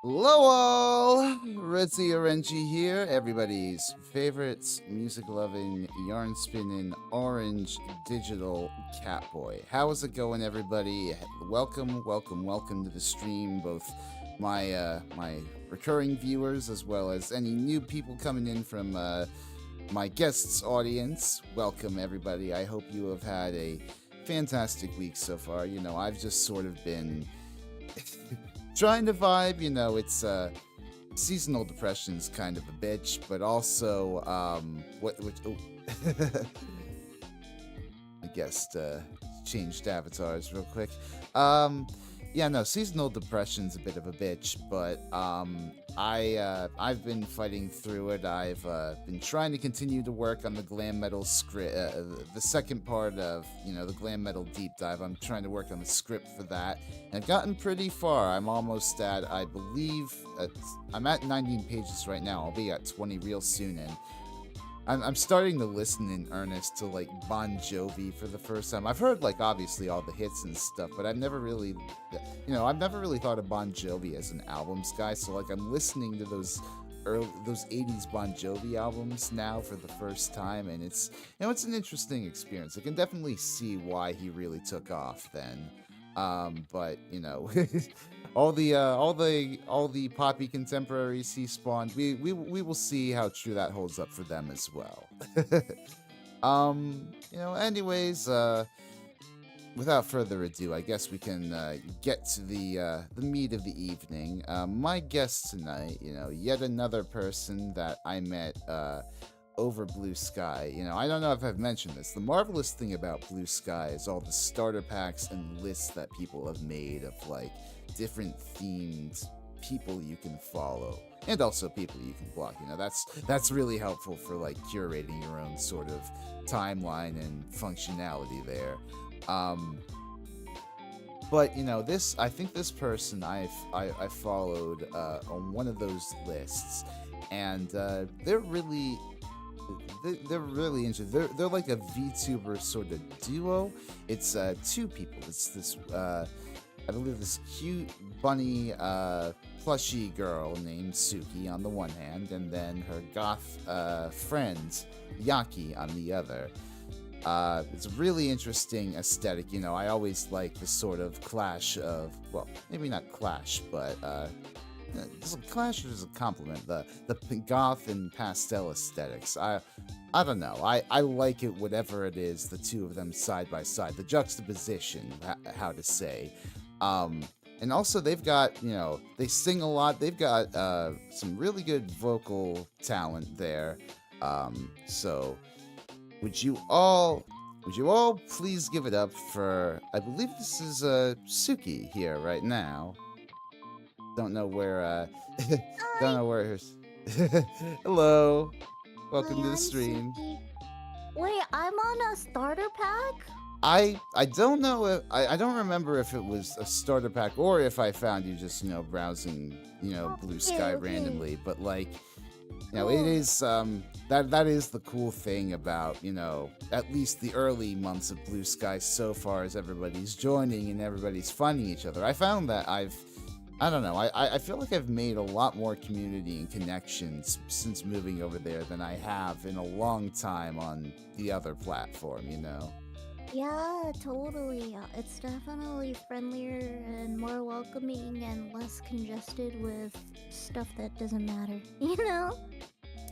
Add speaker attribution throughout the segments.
Speaker 1: Hello all! Ritzy Orenji here, everybody's favorite music-loving, yarn-spinning, orange digital catboy. How is it going, everybody? Welcome to the stream, both my recurring viewers as well as any new people coming in from my guests' audience. Welcome, everybody. I hope you have had a fantastic week so far. I've just sort of been trying to vibe. It's seasonal depression's kind of a bitch, but also I guess changed avatars real quick. Seasonal depression's a bit of a bitch, but I've been fighting through it. I've been trying to continue to work on the glam metal script, the second part of the glam metal deep dive. I'm trying to work on the script for that, and I've gotten pretty far. I'm almost at, I believe, I'm at 19 pages right now. I'll be at 20 real soon, and I'm starting to listen in earnest to like Bon Jovi for the first time. I've heard like obviously all the hits and stuff, but I've never really thought of Bon Jovi as an albums guy. So like I'm listening to those 80s Bon Jovi albums now for the first time, and it's an interesting experience. I can definitely see why he really took off then. But all the poppy contemporaries he spawned, we will see how true that holds up for them as well. Anyways, without further ado, I guess we can get to the meat of the evening. My guest tonight, yet another person that I met over Blue Sky. I don't know if I've mentioned this. The marvelous thing about Blue Sky is all the starter packs and lists that people have made of like different themed people you can follow, and also people you can block. That's really helpful for like curating your own sort of timeline and functionality there. But I think this person I followed on one of those lists, and they're really interesting. They're like a VTuber sort of duo. It's two people. It's this I believe this cute bunny plushy girl named Suki on the one hand, and then her goth friend Yaki on the other. It's a really interesting aesthetic. I always like the sort of clash of, well, maybe not clash, but clash is a compliment. The goth and pastel aesthetics. I don't know. I like it, whatever it is. The two of them side by side. The juxtaposition, how to say. And also they've got, they sing a lot. They've got some really good vocal talent there. So would you all please give it up for, I believe this is Suki here right now. Don't know where hello. Welcome to the stream.
Speaker 2: Suki. Wait, I'm on a starter pack?
Speaker 1: I don't know if I don't remember if it was a starter pack or if I found you just browsing Blue Sky randomly, but like it is that is the cool thing about at least the early months of Blue Sky so far, as everybody's joining and everybody's finding each other. I found that I feel like I've made a lot more community and connections since moving over there than I have in a long time on the other platform.
Speaker 2: Yeah, totally. It's definitely friendlier and more welcoming and less congested with stuff that doesn't matter,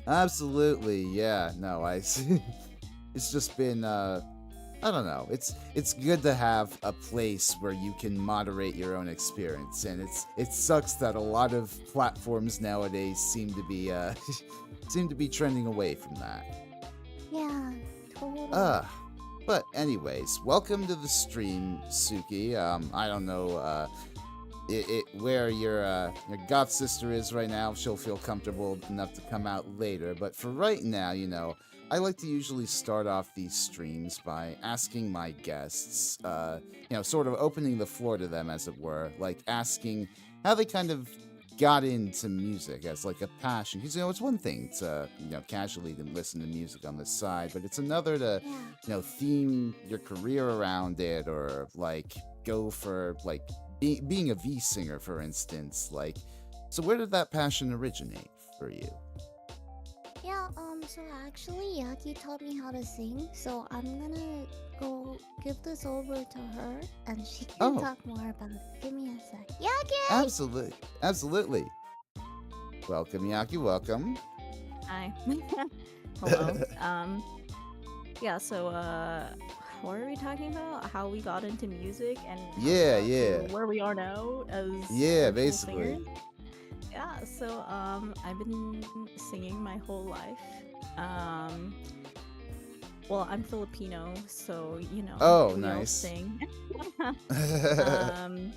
Speaker 1: Absolutely, yeah. No, it's just been I don't know. It's good to have a place where you can moderate your own experience, and it sucks that a lot of platforms nowadays seem to be trending away from that.
Speaker 2: Yeah, totally.
Speaker 1: But anyways, welcome to the stream, Suki. I don't know where your goth sister is right now. She'll feel comfortable enough to come out later, but for right now, I like to usually start off these streams by asking my guests, sort of opening the floor to them, as it were, like asking how they kind of got into music as like a passion. Because it's one thing to casually to listen to music on the side, but it's another to theme your career around it, or like go for like being a V singer, for instance. Like So where did that passion originate for you?
Speaker 2: Yeah, so actually Yaki taught me how to sing, so I'm gonna go give this over to her and she can
Speaker 1: Oh,
Speaker 2: talk more about it. Give me a sec. Yaki!
Speaker 1: absolutely. Absolutely. Welcome, Yaki. Welcome.
Speaker 3: Hi. Hello. Yeah, so what are we talking about? How we got into music and how we
Speaker 1: Yeah,
Speaker 3: got
Speaker 1: yeah.
Speaker 3: to where we are now as
Speaker 1: Yeah,
Speaker 3: virtual
Speaker 1: basically.
Speaker 3: singers. Yeah, so I've been singing my whole life. Um well, I'm Filipino, so
Speaker 1: Oh,
Speaker 3: we all
Speaker 1: nice.
Speaker 3: sing. um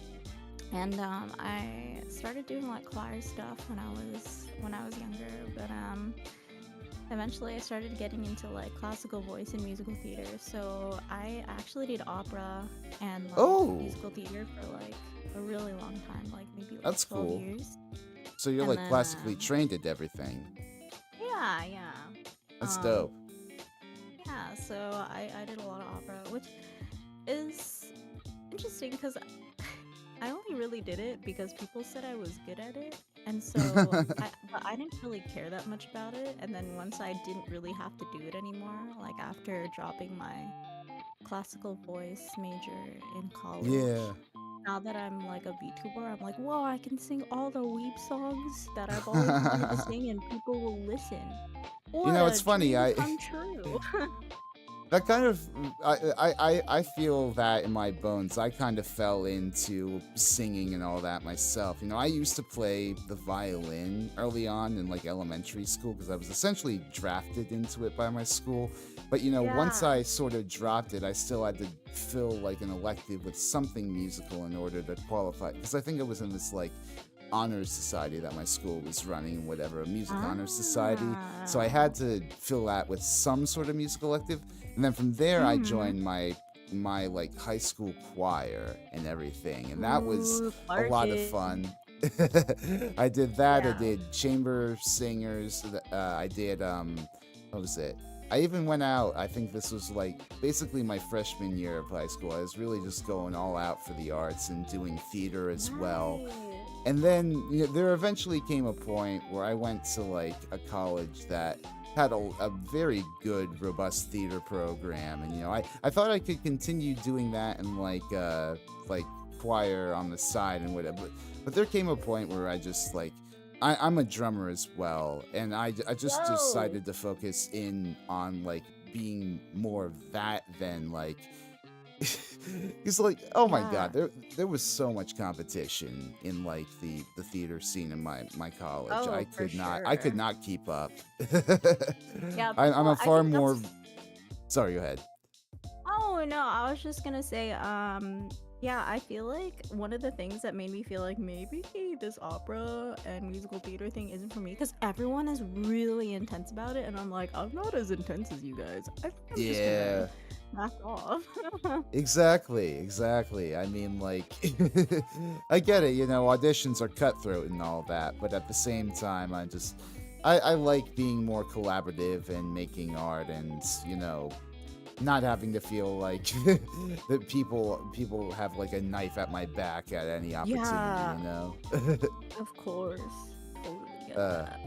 Speaker 3: and I started doing like choir stuff when I was younger, but eventually I started getting into like classical voice and musical theater. So I actually did opera and like
Speaker 1: Oh,
Speaker 3: musical theater for like a really long time, like maybe like
Speaker 1: that's
Speaker 3: 12
Speaker 1: cool.
Speaker 3: years.
Speaker 1: So you're
Speaker 3: And
Speaker 1: like
Speaker 3: then
Speaker 1: classically trained at everything.
Speaker 3: yeah.
Speaker 1: That's
Speaker 3: Um
Speaker 1: dope.
Speaker 3: yeah, so I did a lot of opera, which is interesting because I only really did it because people said I was good at it. And so but I didn't really care that much about it. And then once I didn't really have to do it anymore, like after dropping my classical voice major in college,
Speaker 1: Yeah.
Speaker 3: now that I'm like a VTuber, I'm like, whoa, I can sing all the weeb songs that I've always wanted to sing and people will listen.
Speaker 1: You
Speaker 3: What
Speaker 1: know,
Speaker 3: a
Speaker 1: it's funny.
Speaker 3: dream come true.
Speaker 1: That kind of I feel that in my bones. I kind of fell into singing and all that myself. You know, I used to play the violin early on in like elementary school because I was essentially drafted into it by my school. But you know, once
Speaker 3: Yeah.
Speaker 1: I sort of dropped it, I still had to fill like an elective with something musical in order to qualify. Because I think it was in this like honors society that my school was running, whatever, a music honors society. So I
Speaker 3: Ah.
Speaker 1: had to fill that with some sort of musical elective. And then from there, I
Speaker 3: Mm-hmm.
Speaker 1: joined my like high school choir and everything, and that was
Speaker 3: Ooh,
Speaker 1: a lot of
Speaker 3: Clarkin.
Speaker 1: fun. I did that. I
Speaker 3: Yeah.
Speaker 1: did chamber singers. I did what was it? I even went out. I think this was like basically my freshman year of high school. I was really just going all out for the arts and doing theater as well.
Speaker 3: Nice.
Speaker 1: And then there eventually came a point where I went to like a college that had a very good, robust theater program, and I thought I could continue doing that and like choir on the side and whatever. But there came a point where I just like I'm a drummer as well, and I just
Speaker 3: Whoa.
Speaker 1: decided to focus in on like being more of that than like He's like, oh my god,
Speaker 3: Yeah.
Speaker 1: there was so much competition in like the theater scene in my college.
Speaker 3: Oh, for
Speaker 1: I could
Speaker 3: sure.
Speaker 1: not keep up.
Speaker 3: Yeah,
Speaker 1: I'm
Speaker 3: people,
Speaker 1: a
Speaker 3: I
Speaker 1: far
Speaker 3: think
Speaker 1: more.
Speaker 3: that's.
Speaker 1: Sorry, go ahead.
Speaker 3: Oh no, I was just gonna say, yeah, I feel like one of the things that made me feel like maybe this opera and musical theater thing isn't for me because everyone is really intense about it, and I'm like, I'm not as intense as you guys. I think I'm just gonna
Speaker 1: Yeah,
Speaker 3: back off.
Speaker 1: exactly. I mean, like, I get it. Auditions are cutthroat and all that, but at the same time, I like being more collaborative and making art, and not having to feel like that people have like a knife at my back at any opportunity,
Speaker 3: Yeah,
Speaker 1: you know.
Speaker 3: of course. Totally get
Speaker 1: uh,
Speaker 3: that.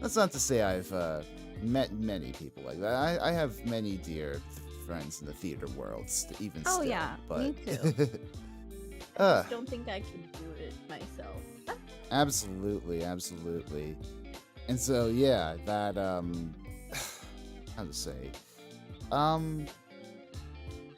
Speaker 1: that's not to say I've met many people like that. I have many dear friends in the theater world, even
Speaker 3: Oh
Speaker 1: still,
Speaker 3: yeah,
Speaker 1: but
Speaker 3: me too. I
Speaker 1: uh,
Speaker 3: just don't think I can do it myself.
Speaker 1: absolutely. And so yeah, that how to say um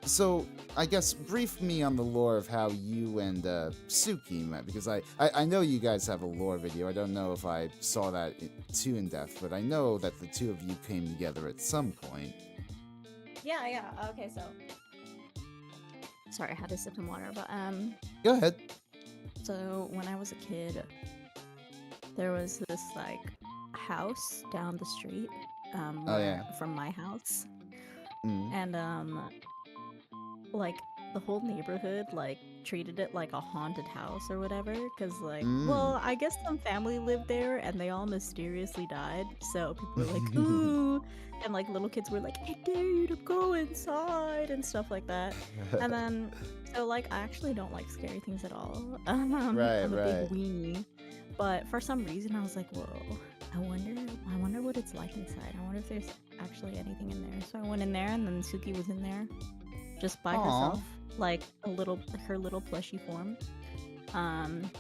Speaker 1: So, I guess brief me on the lore of how you and Suki met, because I know you guys have a lore video. I don't know if I saw that too in depth, but I know that the two of you came together at some point.
Speaker 3: Yeah. Okay, so sorry, I had to sip some water, but
Speaker 1: Go ahead.
Speaker 3: so when I was a kid, there was this like house down the street
Speaker 1: Oh
Speaker 3: where
Speaker 1: yeah.
Speaker 3: from my house,
Speaker 1: Mm.
Speaker 3: and like the whole neighborhood like treated it like a haunted house or whatever because like,
Speaker 1: Mm.
Speaker 3: well, I guess some family lived there and they all mysteriously died, so people were like, ooh, and like little kids were like, I dare you to go inside and stuff like that. And then so like I actually don't like scary things at all.
Speaker 1: Right,
Speaker 3: I'm a big
Speaker 1: right.
Speaker 3: weenie. But for some reason, I was like, whoa, I wonder what it's like inside. I wonder if there's actually anything in there. So I went in there, and then Suki was in there, just by
Speaker 1: Aw.
Speaker 3: herself, like her little plushy form. Um,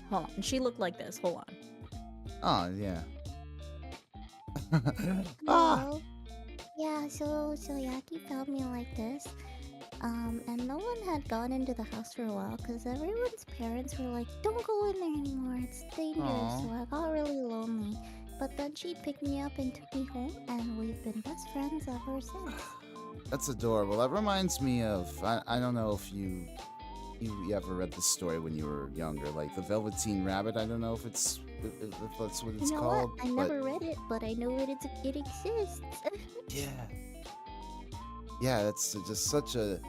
Speaker 3: hold on, she looked like this. Hold on.
Speaker 1: Oh, yeah. Ah!
Speaker 2: Hello. Yeah, so Yaki found me like this. And no one had gone into the house for a while because everyone's parents were like, don't go in there anymore, it's dangerous.
Speaker 1: Aw.
Speaker 2: So I got really lonely. But then she picked me up and took me home, and we've been best friends ever since.
Speaker 1: That's adorable. That reminds me of I don't know if you ever read this story when you were younger, like the Velveteen Rabbit. I don't know if that's what it's
Speaker 2: You know
Speaker 1: called.
Speaker 2: what? I
Speaker 1: but
Speaker 2: never read it, but I know it exists.
Speaker 1: yeah, yeah, that's just such an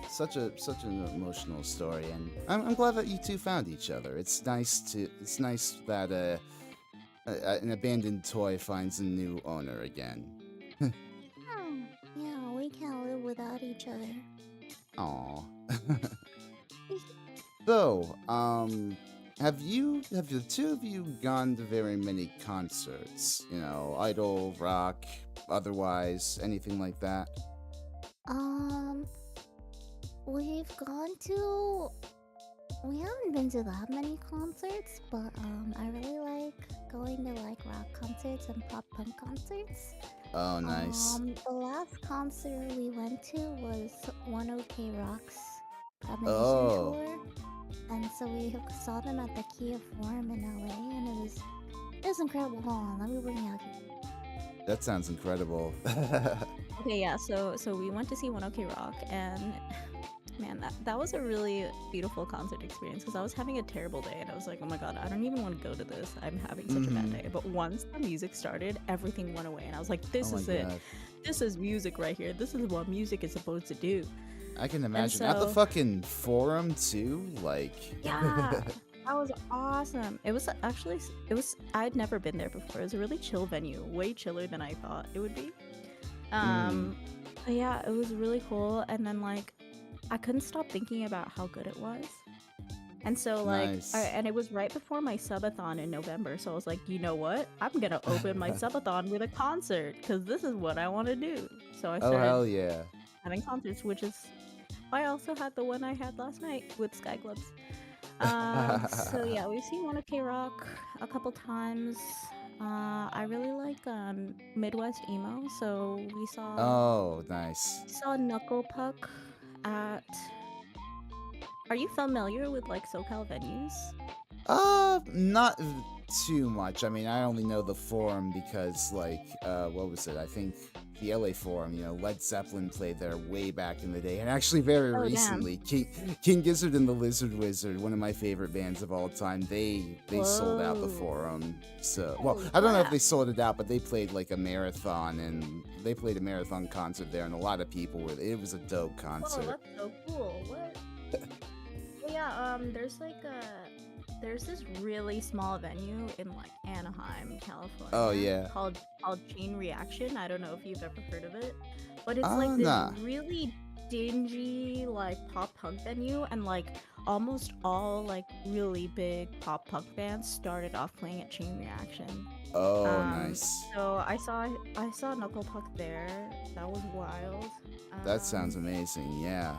Speaker 1: emotional story, and I'm glad that you two found each other. It's nice that an abandoned toy finds a new owner again.
Speaker 2: Hmm, yeah, we can't live without each other.
Speaker 1: Aw. So, have the two of you gone to very many concerts? You know, idol, rock, otherwise, anything like that?
Speaker 2: We've gone to. We haven't been to that many concerts, but I really like going to like rock concerts and pop punk concerts.
Speaker 1: Oh, nice.
Speaker 2: The last concert we went to was One OK Rock's Premonition
Speaker 1: Oh,
Speaker 2: tour, and so we saw them at the Key of Forum in LA, and it was incredible. Hold on, let me bring you out here.
Speaker 1: that sounds incredible.
Speaker 3: Okay, yeah. So we went to see One OK Rock, and man, that was a really beautiful concert experience because I was having a terrible day, and I was like, oh my god, I don't even want to go to this. I'm having such a bad
Speaker 1: Mhm.
Speaker 3: day. But once the music started, everything went away, and I was like,
Speaker 1: Oh
Speaker 3: this
Speaker 1: my
Speaker 3: is it.
Speaker 1: god.
Speaker 3: This is music right here. This is what music is supposed to do.
Speaker 1: I can
Speaker 3: And
Speaker 1: imagine. At the
Speaker 3: so,
Speaker 1: fucking forum too, like
Speaker 3: yeah, that was awesome. It was actually, I'd never been there before. It was a really chill venue, way chiller than I thought it would be.
Speaker 1: mm,
Speaker 3: But yeah, it was really cool. And then like, I couldn't stop thinking about how good it was. And so like,
Speaker 1: nice.
Speaker 3: and it was right before my subathon in November. So I was like, you know what? I'm gonna open my subathon with a concert because this is what I want to do. So I
Speaker 1: Oh,
Speaker 3: started
Speaker 1: hell yeah.
Speaker 3: having concerts, which is I also had the one I had last night with Sky Clubs. So yeah, we've seen One OK Rock a couple times. I really like Midwest emo, so
Speaker 1: Oh, nice.
Speaker 3: we saw Knuckle Puck at. Are you familiar with like SoCal venues?
Speaker 1: Not too much. I mean, I only know the forum because, like, what was it? I think the LA forum, you know, Led Zeppelin played there way back in the day. And actually, very
Speaker 3: Oh damn!
Speaker 1: recently, King Gizzard and the Lizard Wizard, one of my favorite bands of all time, they sold out the
Speaker 3: Whoa!
Speaker 1: forum. So, well,
Speaker 3: Holy
Speaker 1: I don't know if
Speaker 3: crap!
Speaker 1: they sold it out, but they played like a marathon, and they played a marathon concert there, and a lot of people were. It was a dope
Speaker 3: Whoa,
Speaker 1: concert.
Speaker 3: that's so cool. What? Well, yeah, there's this really small venue in like Anaheim,
Speaker 1: Oh,
Speaker 3: California
Speaker 1: yeah.
Speaker 3: called Chain Reaction. I don't know if you've ever heard of it, but it's like
Speaker 1: Oh,
Speaker 3: this
Speaker 1: nah.
Speaker 3: really dingy like pop punk venue, and like almost all like really big pop punk bands started off playing at Chain Reaction.
Speaker 1: Oh,
Speaker 3: Um,
Speaker 1: nice.
Speaker 3: so I saw Knuckle Puck there. That was wild.
Speaker 1: That sounds
Speaker 3: Um,
Speaker 1: amazing, yeah.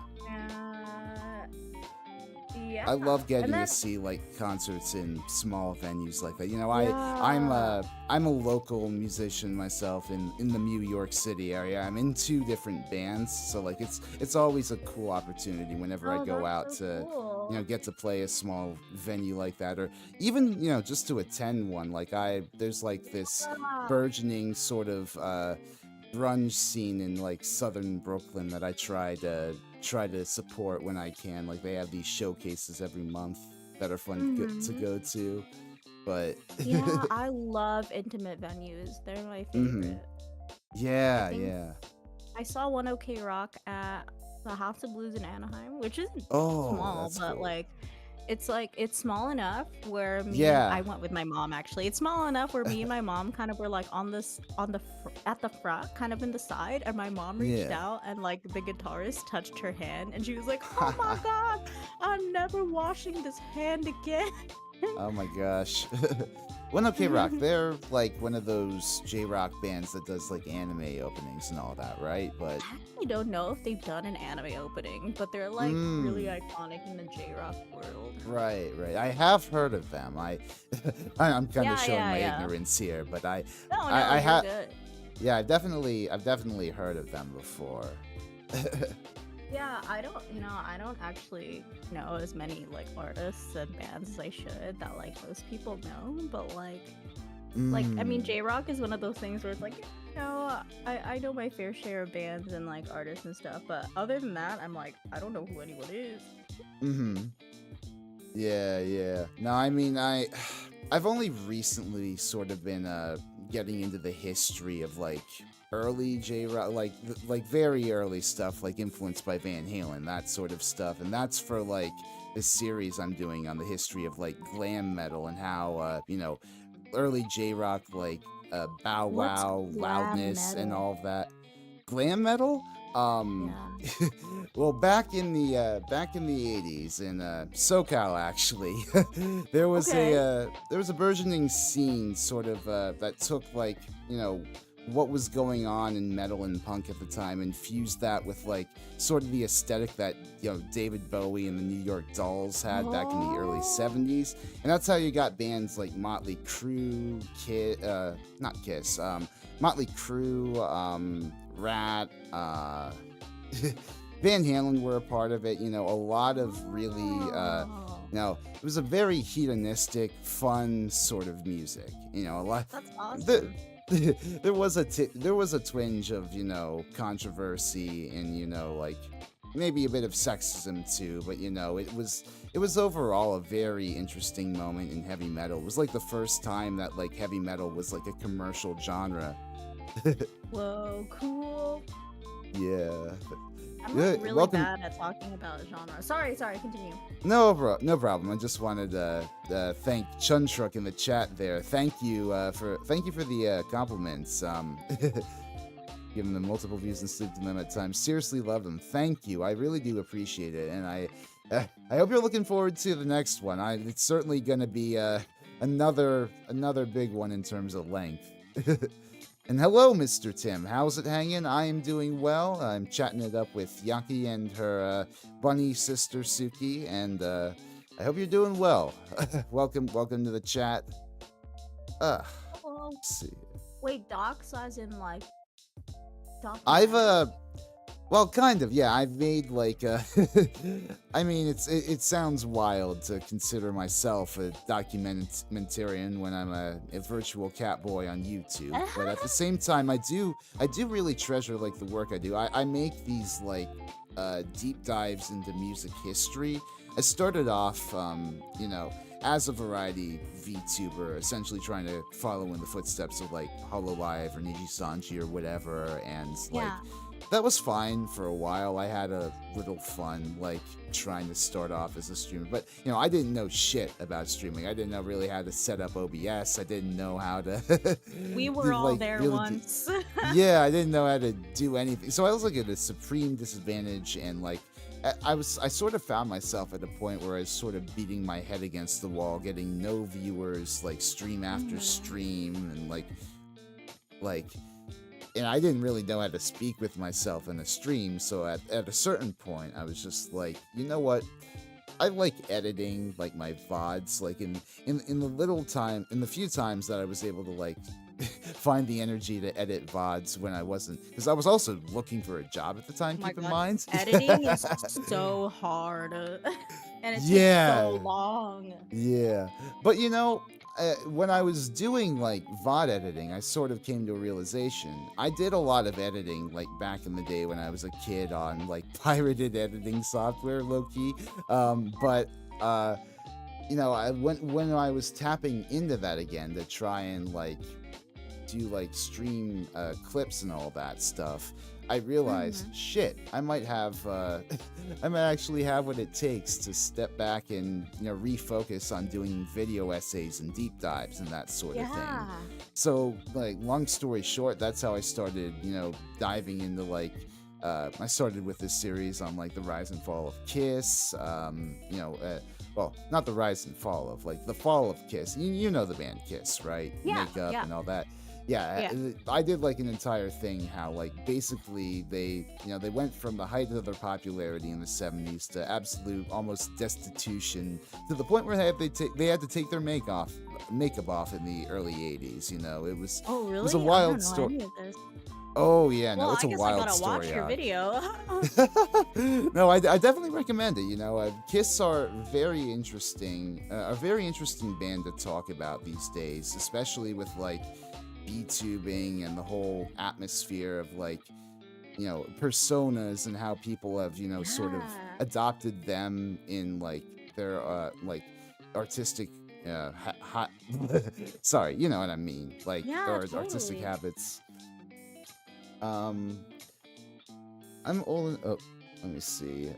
Speaker 3: yeah,
Speaker 1: I love
Speaker 3: and
Speaker 1: getting to
Speaker 3: then
Speaker 1: see like concerts in small venues like that. You know,
Speaker 3: yeah.
Speaker 1: I'm a local musician myself in the New York City area. I'm in two different bands, so like it's always a cool opportunity whenever I
Speaker 3: Oh,
Speaker 1: go
Speaker 3: that's
Speaker 1: out
Speaker 3: so
Speaker 1: to
Speaker 3: cool.
Speaker 1: get to play a small venue like that, or even just to attend one. Like there's like this
Speaker 3: Yeah.
Speaker 1: burgeoning sort of grunge scene in like southern Brooklyn that I try to support when I can. Like they have these showcases every month that are fun to
Speaker 3: Hmm.
Speaker 1: go to. But
Speaker 3: Yeah, I love intimate venues. They're my
Speaker 1: hmm
Speaker 3: favorite. I
Speaker 1: yeah,
Speaker 3: think
Speaker 1: yeah.
Speaker 3: I saw One OK Rock at the House of Blues in Anaheim, which isn't
Speaker 1: Oh,
Speaker 3: small,
Speaker 1: that's
Speaker 3: but
Speaker 1: cool.
Speaker 3: it's small enough where I
Speaker 1: Yeah,
Speaker 3: went with my mom actually. It's small enough where me and my mom kind of were like at the front, kind of in the side, and my mom reached
Speaker 1: yeah.
Speaker 3: out and like the guitarist touched her hand, and she was like, "Oh my god, I'm never washing this hand again."
Speaker 1: Oh my gosh. Well, no, K-Rock, they're like one of those J-Rock bands that does like anime openings and all that, right? But
Speaker 3: I actually don't know if they've done an anime opening, but they're like really
Speaker 1: mm,
Speaker 3: iconic in the J-rock world.
Speaker 1: right. I have heard of them. I'm kind of
Speaker 3: Yeah,
Speaker 1: showing
Speaker 3: yeah,
Speaker 1: my
Speaker 3: yeah.
Speaker 1: ignorance here, but
Speaker 3: No,
Speaker 1: I
Speaker 3: you're
Speaker 1: have,
Speaker 3: good.
Speaker 1: yeah, I've definitely heard of them before.
Speaker 3: Yeah, I don't actually know as many like artists and bands as I should that like most people know, but I mean,
Speaker 1: Mm,
Speaker 3: J-rock is one of those things where it's like, I know my fair share of bands and like artists and stuff, but other than that, I'm like, I don't know who anyone is.
Speaker 1: mm-hmm. Yeah. No, I mean, I've only recently sort of been getting into the history of like early J-Rock, like very early stuff, like influenced by Van Halen, that sort of stuff, and that's for like this series I'm doing on the history of like glam metal and how early J-Rock like bow
Speaker 2: What's
Speaker 1: wow,
Speaker 2: glam
Speaker 1: loudness, and
Speaker 2: metal?
Speaker 1: all of that. Glam metal? Um,
Speaker 3: Yeah.
Speaker 1: well, back in the 80s in SoCal, actually,
Speaker 3: Okay.
Speaker 1: there was a burgeoning scene sort of that took like what was going on in metal and punk at the time and fused that with like sort of the aesthetic that David Bowie and the New York Dolls had back in the early
Speaker 3: Oh.
Speaker 1: 70s, and that's how you got bands like Motley Crue, Motley Crue, Rat, Van Halen were a part of it. A lot of really,
Speaker 3: Oh.
Speaker 1: it was a very hedonistic, fun sort of music. A lot.
Speaker 3: That's
Speaker 1: The,
Speaker 3: awesome.
Speaker 1: there was a twinge of controversy and like maybe a bit of sexism too, but it was overall a very interesting moment in heavy metal. It was like the first time that like heavy metal was like a commercial genre.
Speaker 3: Whoa, cool.
Speaker 1: Yeah.
Speaker 3: I'm like
Speaker 1: Good.
Speaker 3: really
Speaker 1: Welcome.
Speaker 3: bad at talking about genre. Sorry, continue.
Speaker 1: No problem. I just wanted to thank Chuntruk in the chat there. Thank you for the compliments. Giving them multiple views and sleep dilemma at times. Seriously love them. Thank you. I really do appreciate it, and I hope you're looking forward to the next one. It's certainly gonna be another big one in terms of length. And hello, Mr. Tim. How's it hanging? I am doing well. I'm chatting it up with Yaki and her bunny sister Suki, and I hope you're doing well. welcome to the chat. Let's
Speaker 3: Oh,
Speaker 1: see.
Speaker 3: wait, docs as in like
Speaker 1: I've
Speaker 3: documentary?
Speaker 1: well, kind of, yeah. I've made like I mean, it sounds wild to consider myself a documentarian when I'm a virtual cat boy on YouTube, but at the same time, I do really treasure like the work I do. I make these like deep dives into music history. I started off, as a variety VTuber, essentially trying to follow in the footsteps of like Hololive or Niji Sanji or whatever, and like
Speaker 3: Yeah.
Speaker 1: that was fine for a while. I had a little fun, like trying to start off as a streamer, but I didn't know shit about streaming. I didn't know really how to set up OBS. I didn't know how to.
Speaker 3: We were all
Speaker 1: like
Speaker 3: there
Speaker 1: really
Speaker 3: once.
Speaker 1: yeah, I didn't know how to do anything. So I was like at a supreme disadvantage, and like I sort of found myself at a point where I was sort of beating my head against the wall, getting no viewers, like stream after stream, and like and I didn't really know how to speak with myself in a stream. So at a certain point, I was just like, you know what? I like editing like my VODs, like in the few times that I was able to like find the energy to edit VODs when I wasn't, because I was also looking for a job at the time,
Speaker 3: Oh my
Speaker 1: keep in
Speaker 3: god,
Speaker 1: mind.
Speaker 3: editing is so hard, and it takes so
Speaker 1: Yeah.
Speaker 3: long.
Speaker 1: Yeah. But when I was doing like VOD editing, I sort of came to a realization. I did a lot of editing like back in the day when I was a kid on like pirated editing software, low key. But when I was tapping into that again to try and like do like stream clips and all that stuff, I realized, shit, I might actually have what it takes to step back and refocus on doing video essays and deep dives and that sort of thing.
Speaker 3: Yeah.
Speaker 1: So, like, long story short, that's how I started, diving into like. I started with this series on like the rise and fall of Kiss, well, not the rise and fall of, like, the fall of Kiss. You know the band Kiss, right?
Speaker 3: Yeah,
Speaker 1: Makeup
Speaker 3: yeah,
Speaker 1: and all that. Yeah,
Speaker 3: yeah.
Speaker 1: I did like an entire thing how, like, basically they went from the height of their popularity in the 70s to absolute almost destitution, to the point where they had to take their makeup off in the early 80s.
Speaker 3: Oh,
Speaker 1: It was a
Speaker 3: really? I don't
Speaker 1: wild
Speaker 3: know
Speaker 1: story.
Speaker 3: any of this.
Speaker 1: Oh yeah, no,
Speaker 3: Well,
Speaker 1: it's
Speaker 3: I
Speaker 1: a
Speaker 3: guess I
Speaker 1: wild
Speaker 3: gotta watch
Speaker 1: story.
Speaker 3: your video.
Speaker 1: No, I definitely recommend it. Kiss are a very interesting band to talk about these days, especially with like B-tubing and the whole atmosphere of like, personas and how people have, sort of
Speaker 3: Yeah.
Speaker 1: adopted them in like their like artistic sorry, you know what I mean, like
Speaker 3: Yeah,
Speaker 1: or artistic
Speaker 3: totally.
Speaker 1: habits. Um, I'm old. Oh, let me see.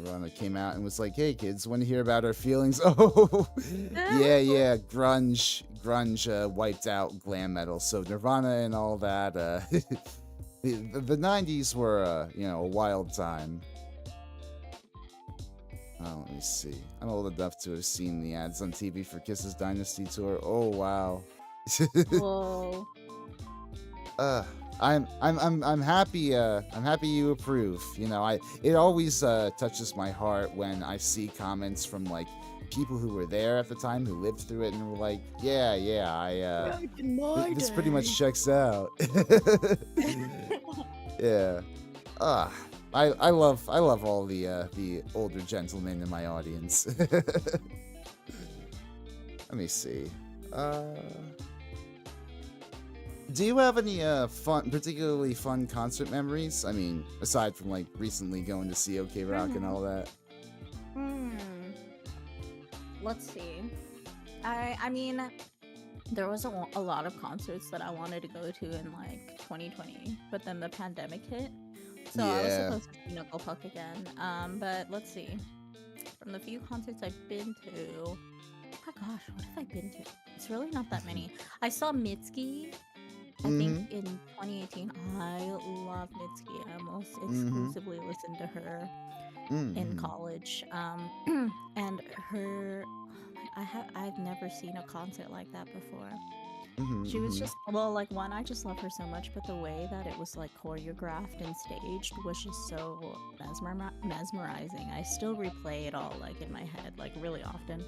Speaker 1: Rana came out and was like, "Hey kids, want to hear about our feelings?" Oh, yeah. Grunge wiped out glam metal. So Nirvana and all that. The '90s were a wild time. Let me see. I'm old enough to have seen the ads on TV for Kiss's Dynasty tour. Oh wow.
Speaker 3: Whoa.
Speaker 1: uh I'm happy I'm happy you approve. It always touches my heart when I see comments from like people who were there at the time, who lived through it, and were like, yeah,
Speaker 3: Back in my
Speaker 1: this pretty
Speaker 3: day.
Speaker 1: much checks out. Yeah. Ah, I love all the older gentlemen in my audience. Let me see. Do you have any particularly fun concert memories? I mean, aside from like recently going to see OK Rock and all that.
Speaker 3: Hmm. Let's see. I mean, there was a lot of concerts that I wanted to go to in like 2020, but then the pandemic hit. So I was
Speaker 1: Yeah.
Speaker 3: supposed to see Puck again. But let's see. From the few concerts I've been to, oh my gosh, what have I been to? It's really not that many. I saw Mitski, I think,
Speaker 1: Mm-hmm.
Speaker 3: in 2018. I love Mitski. I almost
Speaker 1: Mm-hmm.
Speaker 3: exclusively listened to her in
Speaker 1: Mm-hmm.
Speaker 3: college. And her, I've never seen a concert like that before. She was
Speaker 1: Mm-hmm.
Speaker 3: just, well, like, one, I just love her so much, but the way that it was like choreographed and staged was just so mesmerizing. I still replay it all like in my head like really often.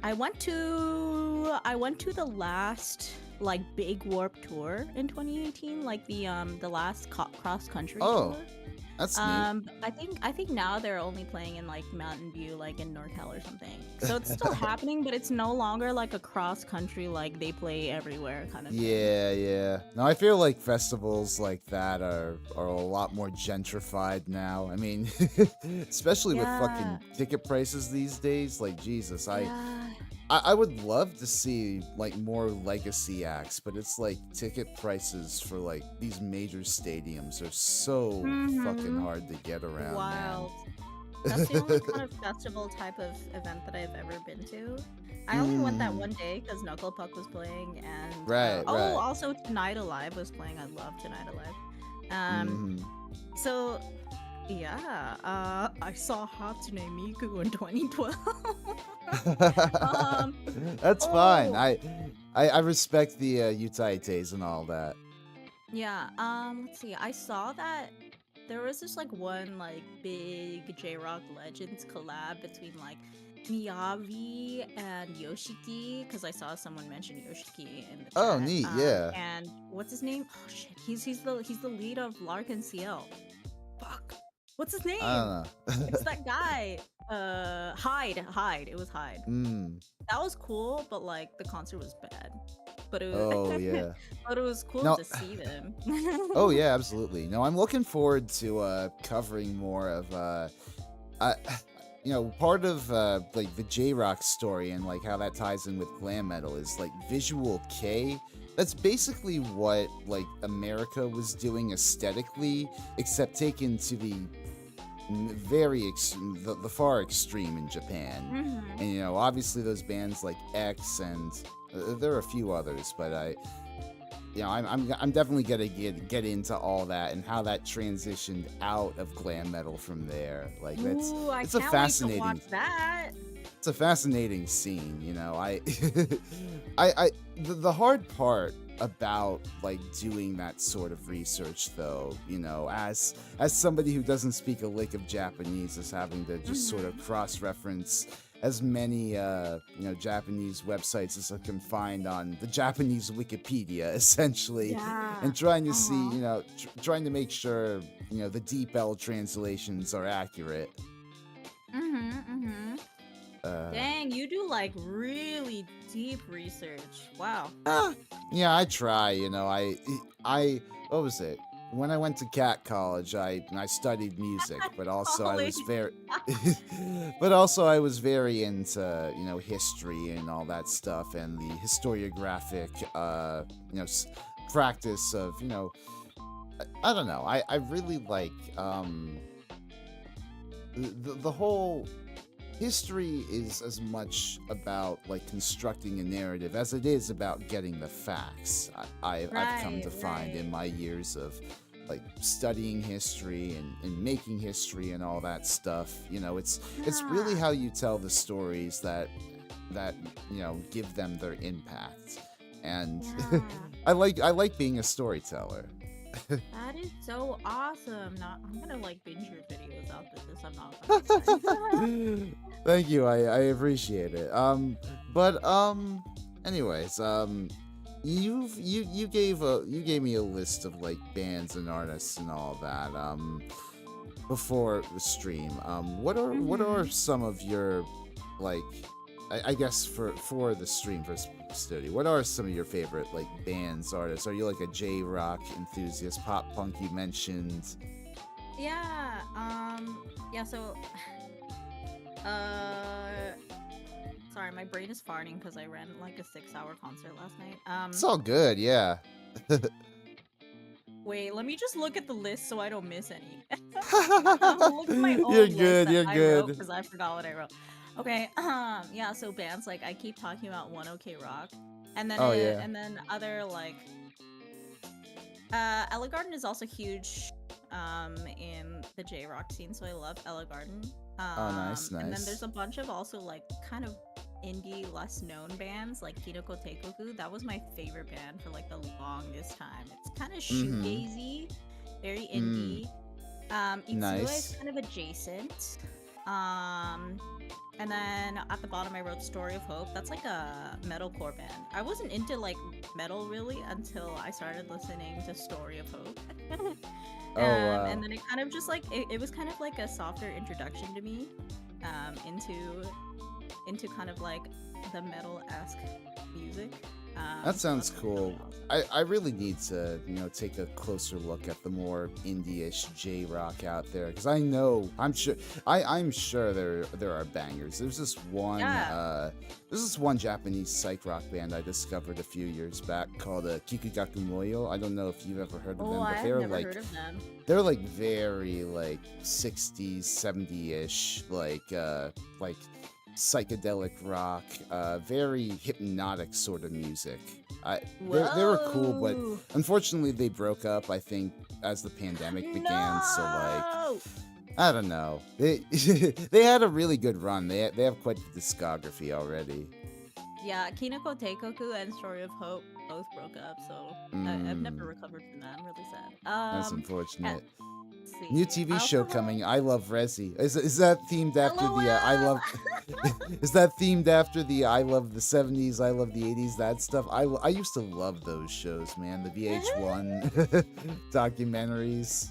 Speaker 3: I went to the last like big Warp tour in 2018, like the last cross country
Speaker 1: Oh,
Speaker 3: tour.
Speaker 1: that's neat.
Speaker 3: I think now they're only playing in like Mountain View, like in NorCal or something. So it's still happening, but it's no longer like a cross country, like they play everywhere kind of thing.
Speaker 1: Yeah. No, I feel like festivals like that are a lot more gentrified now. I mean, especially with fucking
Speaker 3: Yeah,
Speaker 1: ticket prices these days. Like Jesus,
Speaker 3: yeah,
Speaker 1: I would love to see like more legacy acts, but it's like ticket prices for like these major stadiums are so fucking
Speaker 3: mm-hmm.
Speaker 1: hard to get around,
Speaker 3: Wild.
Speaker 1: man.
Speaker 3: That's the only kind of festival type of event that I've ever been to. I only went that one day because Puck was playing, and
Speaker 1: Right.
Speaker 3: also Tonight Alive was playing. I love Tonight Alive. Um,
Speaker 1: hmm
Speaker 3: so yeah, I saw Hatsune Miku in 2012. um,
Speaker 1: That's fine.
Speaker 3: oh
Speaker 1: I respect the Utaites and all that.
Speaker 3: yeah. Let's see. I saw that there was this like one like big J Rock Legends collab between like Miyavi and Yoshiki, because I saw someone mention Yoshiki in the
Speaker 1: Oh,
Speaker 3: chat.
Speaker 1: neat. Yeah.
Speaker 3: And what's his name? Oh shit, he's the lead of Larkin CL. Fuck, what's his name?
Speaker 1: I don't know.
Speaker 3: It's that guy. Hyde. It was Hyde.
Speaker 1: mm.
Speaker 3: That was cool, but like the concert was bad. But it was,
Speaker 1: Oh yeah.
Speaker 3: but it was cool
Speaker 1: No.
Speaker 3: to see them.
Speaker 1: Oh yeah, absolutely. No, I'm looking forward to covering more of I part of like the J-Rock story and like how that ties in with glam metal is like Visual K. That's basically what like America was doing aesthetically, except taken to the the far extreme in Japan.
Speaker 3: Mhm.
Speaker 1: And obviously those bands like X and there are a few others, but I'm definitely gonna get into all that and how that transitioned out of glam metal from there. Like
Speaker 3: Ooh, I
Speaker 1: it's a
Speaker 3: can't wait to
Speaker 1: fascinating
Speaker 3: watch that.
Speaker 1: it's a fascinating scene. The hard part about like doing that sort of research though, as somebody who doesn't speak a lick of Japanese, is having to just sort of cross-reference as many Japanese websites as I can find on the Japanese Wikipedia, essentially,
Speaker 3: Yeah.
Speaker 1: and trying to see, trying to make sure the deep L translations are accurate.
Speaker 3: Dang, you do like really deep research. Wow.
Speaker 1: Yeah, I try. I what was it? When I went to Cat College, I studied music, but also I was very, but also I was very into history and all that stuff, and the historiographic practice of I don't know. I really like the whole history is as much about like constructing a narrative as it is about getting the facts. I've come to find in my years of like studying history and making history and all that stuff. It's really how you tell the stories that give them their impact. And I like being a storyteller.
Speaker 3: That is so awesome. I'm gonna like binge your videos after this. I'm not.
Speaker 1: Thank you. I appreciate it. Anyways, you gave me a list of like bands and artists and all that before the stream. What are some of your like I guess for the stream for study, what are some of your favorite like bands, artists? Are you like a J-rock enthusiast, pop punk you mentioned?
Speaker 3: Yeah. So sorry, my brain is farting because I ran like a 6-hour concert last night.
Speaker 1: It's all good, yeah.
Speaker 3: Wait, let me just look at the list so I don't miss any. Look at my own
Speaker 1: You're
Speaker 3: list
Speaker 1: good,
Speaker 3: that
Speaker 1: you're
Speaker 3: I
Speaker 1: good.
Speaker 3: because I forgot what I wrote. Okay, yeah, so bands like I keep talking about One OK Rock, and then and then other like Ella Garden is also huge in the J rock scene, so I love Ella Garden.
Speaker 1: Oh, nice.
Speaker 3: And then there's a bunch of also like kind of indie, less known bands like Kinoko Teikoku. That was my favorite band for like the longest time. It's kind of shoegazy, very indie. Itsuo
Speaker 1: Nice.
Speaker 3: is kind of adjacent. And then at the bottom I wrote Story of Hope. That's like a metalcore band. I wasn't into like metal really until I started listening to Story of Hope.
Speaker 1: Wow.
Speaker 3: And then it kind of just like it was kind of like a softer introduction to me into kind of like the metal-esque music.
Speaker 1: That sounds cool. I really need to, take a closer look at the more indie-ish J-rock out there, because I'm sure there are bangers. There's this one Japanese psych rock band I discovered a few years back called Kikugaku Moyo. I don't know if you've ever heard of them, but
Speaker 3: I've never heard of them.
Speaker 1: They're like very like 60s, 70-ish, like psychedelic rock, very hypnotic sort of music. They were cool, but unfortunately they broke up, I think, as the pandemic began. So like, I don't know. They had a really good run. They have quite the discography already.
Speaker 3: Yeah, Kinoko Teikoku and Story of Hope both broke up, so I've never recovered from that. I'm really sad.
Speaker 1: That's unfortunate.
Speaker 3: See.
Speaker 1: New TV show coming. I Love Resi. Is that themed after the I love? Is that themed after the I love the 70s, I love the 80s, that stuff? I used to love those shows, man. The VH1 documentaries.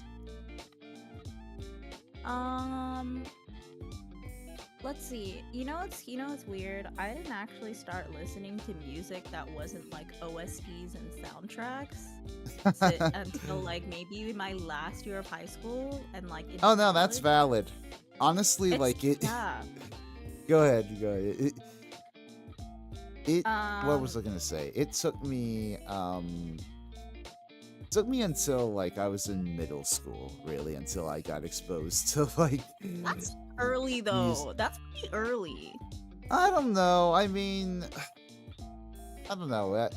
Speaker 3: Let's see. It's weird. I didn't actually start listening to music that wasn't like OSTs and soundtracks until like maybe my last year of high school and like.
Speaker 1: Oh no, that's valid. Honestly,
Speaker 3: Yeah.
Speaker 1: Go ahead. What was I gonna say? It took me until like I was in middle school, really, until I got exposed to like.
Speaker 3: That's early though. That's pretty early.
Speaker 1: I don't know. I mean, I don't know.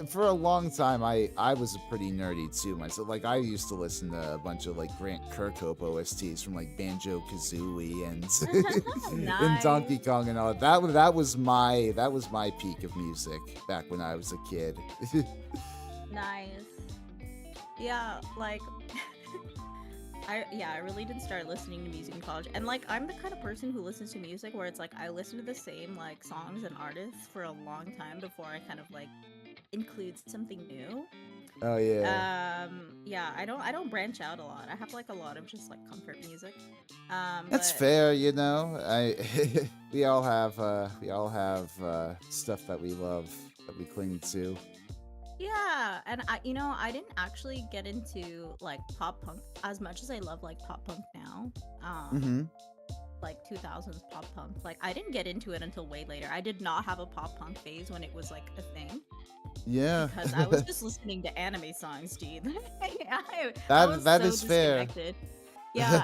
Speaker 1: for a long time, I was a pretty nerdy too myself. Like I used to listen to a bunch of like Grant Kirkhope OSTs from like Banjo Kazooie and and Donkey
Speaker 3: Nice.
Speaker 1: Kong and all that was my peak of music back when I was a kid.
Speaker 3: Nice. Yeah, like I really didn't start listening to music in college. And like I'm the kind of person who listens to music where it's like I listen to the same like songs and artists for a long time before I kind of like include something new.
Speaker 1: Oh yeah,
Speaker 3: Yeah, I don't branch out a lot. I have like a lot of just like comfort music.
Speaker 1: that's
Speaker 3: But
Speaker 1: fair. You know, I we all have stuff that we love that we cling to.
Speaker 3: yeah, and I didn't actually get into like pop punk as much as I love like pop punk now.
Speaker 1: Mm-hmm.
Speaker 3: Like 2000s pop punk. Like I didn't get into it until way later. I did not have a pop punk phase when it was like a thing
Speaker 1: Yeah,
Speaker 3: because I was just listening to anime songs, dude. I
Speaker 1: that
Speaker 3: was
Speaker 1: that
Speaker 3: so
Speaker 1: is fair.
Speaker 3: disconnected. Yeah,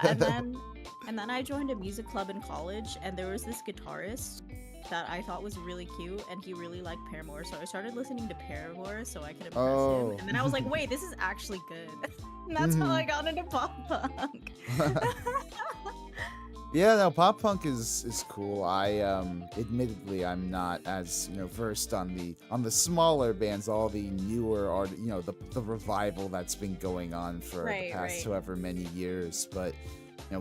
Speaker 3: and then I joined a music club in college, and there was this guitarist that I thought was really cute, and he really liked Paramore, so I started listening to Paramore so I could impress him.
Speaker 1: Oh.
Speaker 3: And then I was like, wait, this is actually good. And that's how
Speaker 1: Mhm.
Speaker 3: I got into pop punk.
Speaker 1: Yeah, no, pop punk is cool. I admittedly I'm not as, versed on the smaller bands, all the newer art, the revival that's been going on for the
Speaker 3: Right,
Speaker 1: past
Speaker 3: right.
Speaker 1: however many years, but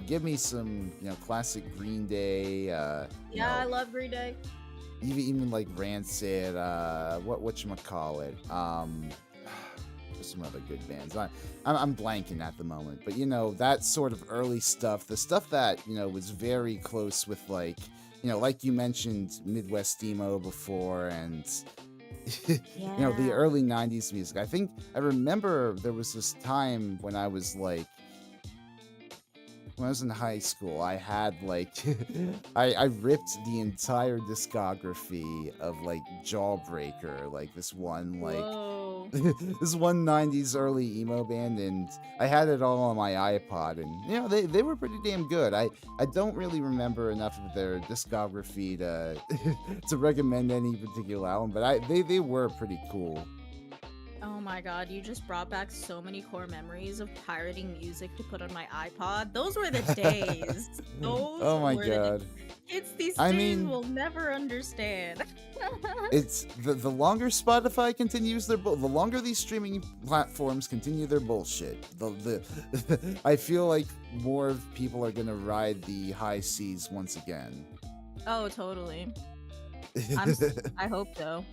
Speaker 1: give me some, classic Green Day,
Speaker 3: Yeah, I love Green Day.
Speaker 1: even like Rancid, whatchamacallit, there's some other good bands. I'm blanking at the moment, but that sort of early stuff, the stuff that was very close with like like you mentioned Midwest emo before, and the
Speaker 3: Yeah.
Speaker 1: early '90s music. I remember there was this time when I was like when I was in high school, I had like I ripped the entire discography of like Jawbreaker, like this one
Speaker 3: Whoa.
Speaker 1: this one '90s early emo band, and I had it all on my iPod, and they were pretty damn good. I don't really remember enough of their discography to to recommend any particular album, but they were pretty cool.
Speaker 3: Oh my god, you just brought back so many core memories of pirating music to put on my iPod. Those were the days. Those
Speaker 1: Oh my
Speaker 3: were the days.
Speaker 1: god.
Speaker 3: Kids these
Speaker 1: I
Speaker 3: days
Speaker 1: mean,
Speaker 3: will never understand.
Speaker 1: it's the longer Spotify continues the longer these streaming platforms continue their bullshit. The I feel like more people are gonna ride the high seas once again.
Speaker 3: Oh, totally. I hope so.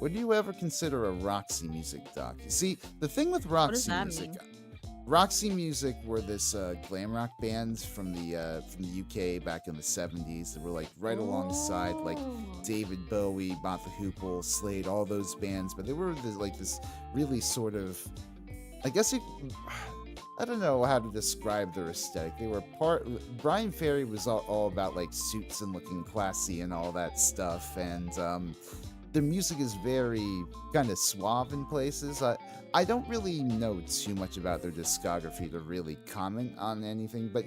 Speaker 1: Would you ever consider a Roxy Music doc? See, the thing with
Speaker 3: What does
Speaker 1: Roxy
Speaker 3: that
Speaker 1: Music,
Speaker 3: mean?
Speaker 1: Roxy Music were this glam rock band from the UK back in the '70s. They were like right alongside like
Speaker 3: Oh.
Speaker 1: David Bowie, Martha Hoople, Slade, all those bands. But they were this really sort of, I guess I don't know how to describe their aesthetic. They were Brian Ferry was all about like suits and looking classy and all that stuff, and their music is very kind of suave in places. I don't really know too much about their discography to really comment on anything, but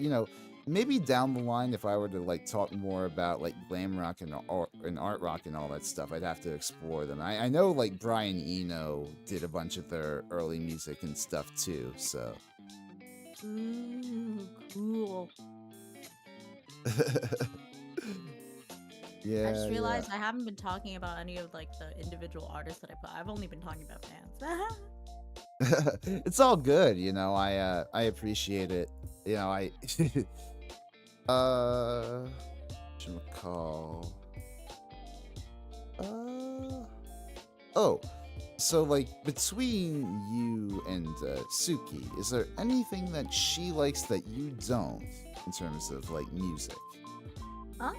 Speaker 1: maybe down the line, if I were to like talk more about like glam rock and art rock and all that stuff, I'd have to explore them. I know like Brian Eno did a bunch of their early music and stuff too, so.
Speaker 3: Ooh, cool.
Speaker 1: Yeah,
Speaker 3: I just
Speaker 1: yeah.
Speaker 3: realized I haven't been talking about any of like the individual artists that I put. I've only been talking about bands.
Speaker 1: It's all good, I appreciate it. I whatchamacall. Oh, so like between you and Suki, is there anything that she likes that you don't in terms of like music?
Speaker 3: Huh?